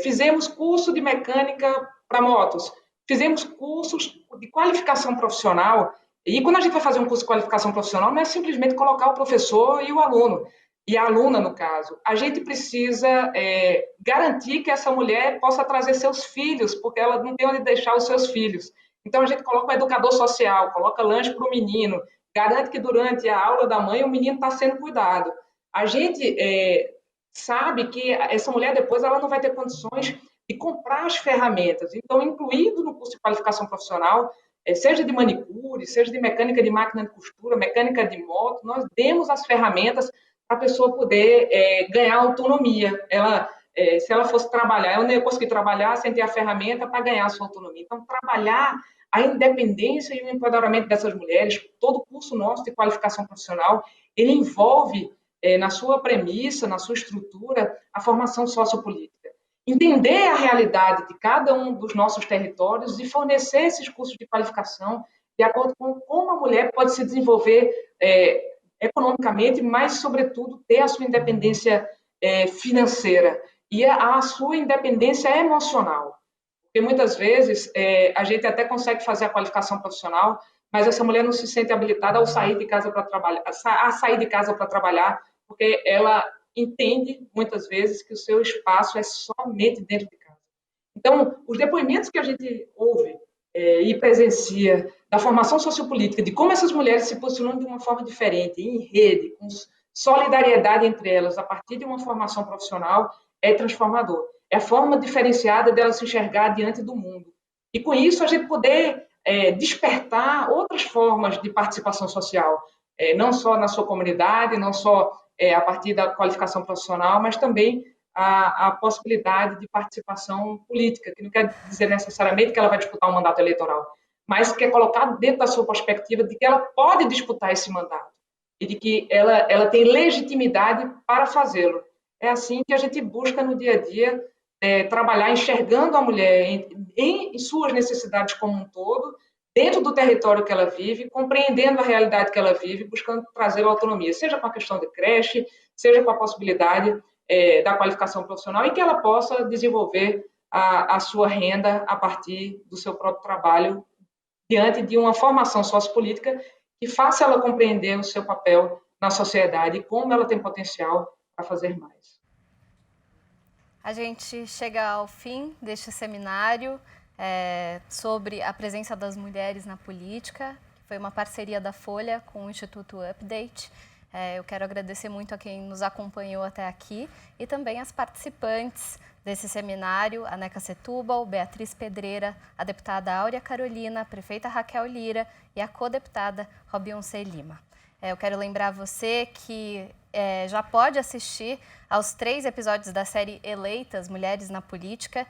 Fizemos curso de mecânica para motos. Fizemos cursos de qualificação profissional. E quando a gente vai fazer um curso de qualificação profissional, não é simplesmente colocar o professor e o aluno, e a aluna, no caso. A gente precisa garantir que essa mulher possa trazer seus filhos, porque ela não tem onde deixar os seus filhos. Então, a gente coloca um educador social, coloca lanche para o menino, garante que durante a aula da mãe o menino está sendo cuidado. A gente sabe que essa mulher depois ela não vai ter condições de comprar as ferramentas. Então, incluído no curso de qualificação profissional, seja de manicure, seja de mecânica de máquina de costura, mecânica de moto, nós demos as ferramentas para a pessoa poder ganhar autonomia. Se ela fosse trabalhar, ela não ia conseguir trabalhar sem ter a ferramenta para ganhar a sua autonomia. Então, trabalhar a independência e o empoderamento dessas mulheres, todo curso nosso de qualificação profissional, ele envolve, na sua premissa, na sua estrutura, a formação sociopolítica. Entender a realidade de cada um dos nossos territórios e fornecer esses cursos de qualificação de acordo com como a mulher pode se desenvolver economicamente, mas, sobretudo, ter a sua independência financeira e a sua independência emocional. Porque, muitas vezes, a gente até consegue fazer a qualificação profissional, mas essa mulher não se sente habilitada ao sair de casa para trabalhar, porque ela entende, muitas vezes, que o seu espaço é somente dentro de casa. Então, os depoimentos que a gente ouve e presencia da formação sociopolítica, de como essas mulheres se posicionam de uma forma diferente, em rede, com solidariedade entre elas, a partir de uma formação profissional, é transformador. É a forma diferenciada delas se enxergar diante do mundo. E, com isso, a gente poder despertar outras formas de participação social, não só na sua comunidade, não só a partir da qualificação profissional, mas também a possibilidade de participação política, que não quer dizer necessariamente que ela vai disputar um mandato eleitoral, mas que é colocado dentro da sua perspectiva de que ela pode disputar esse mandato e de que ela tem legitimidade para fazê-lo. É assim que a gente busca no dia a dia trabalhar enxergando a mulher em suas necessidades como um todo, dentro do território que ela vive, compreendendo a realidade que ela vive, buscando trazer a autonomia, seja com a questão de creche, seja com a possibilidade da qualificação profissional e que ela possa desenvolver a sua renda a partir do seu próprio trabalho, diante de uma formação sociopolítica que faça ela compreender o seu papel na sociedade e como ela tem potencial para fazer mais. A gente chega ao fim deste seminário sobre a presença das mulheres na política, que foi uma parceria da Folha com o Instituto Update. Eu quero agradecer muito a quem nos acompanhou até aqui e também as participantes desse seminário, a Neca Setúbal, Beatriz Pedreira, a deputada Áurea Carolina, a prefeita Raquel Lira e a co-deputada Robionce Lima. Eu quero lembrar você que já pode assistir aos 3 episódios da série Eleitas, Mulheres na Política,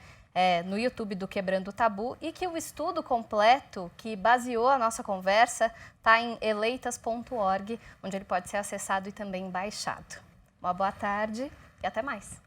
no YouTube do Quebrando o Tabu, e que o estudo completo que baseou a nossa conversa está em eleitas.org, onde ele pode ser acessado e também baixado. Uma boa tarde e até mais.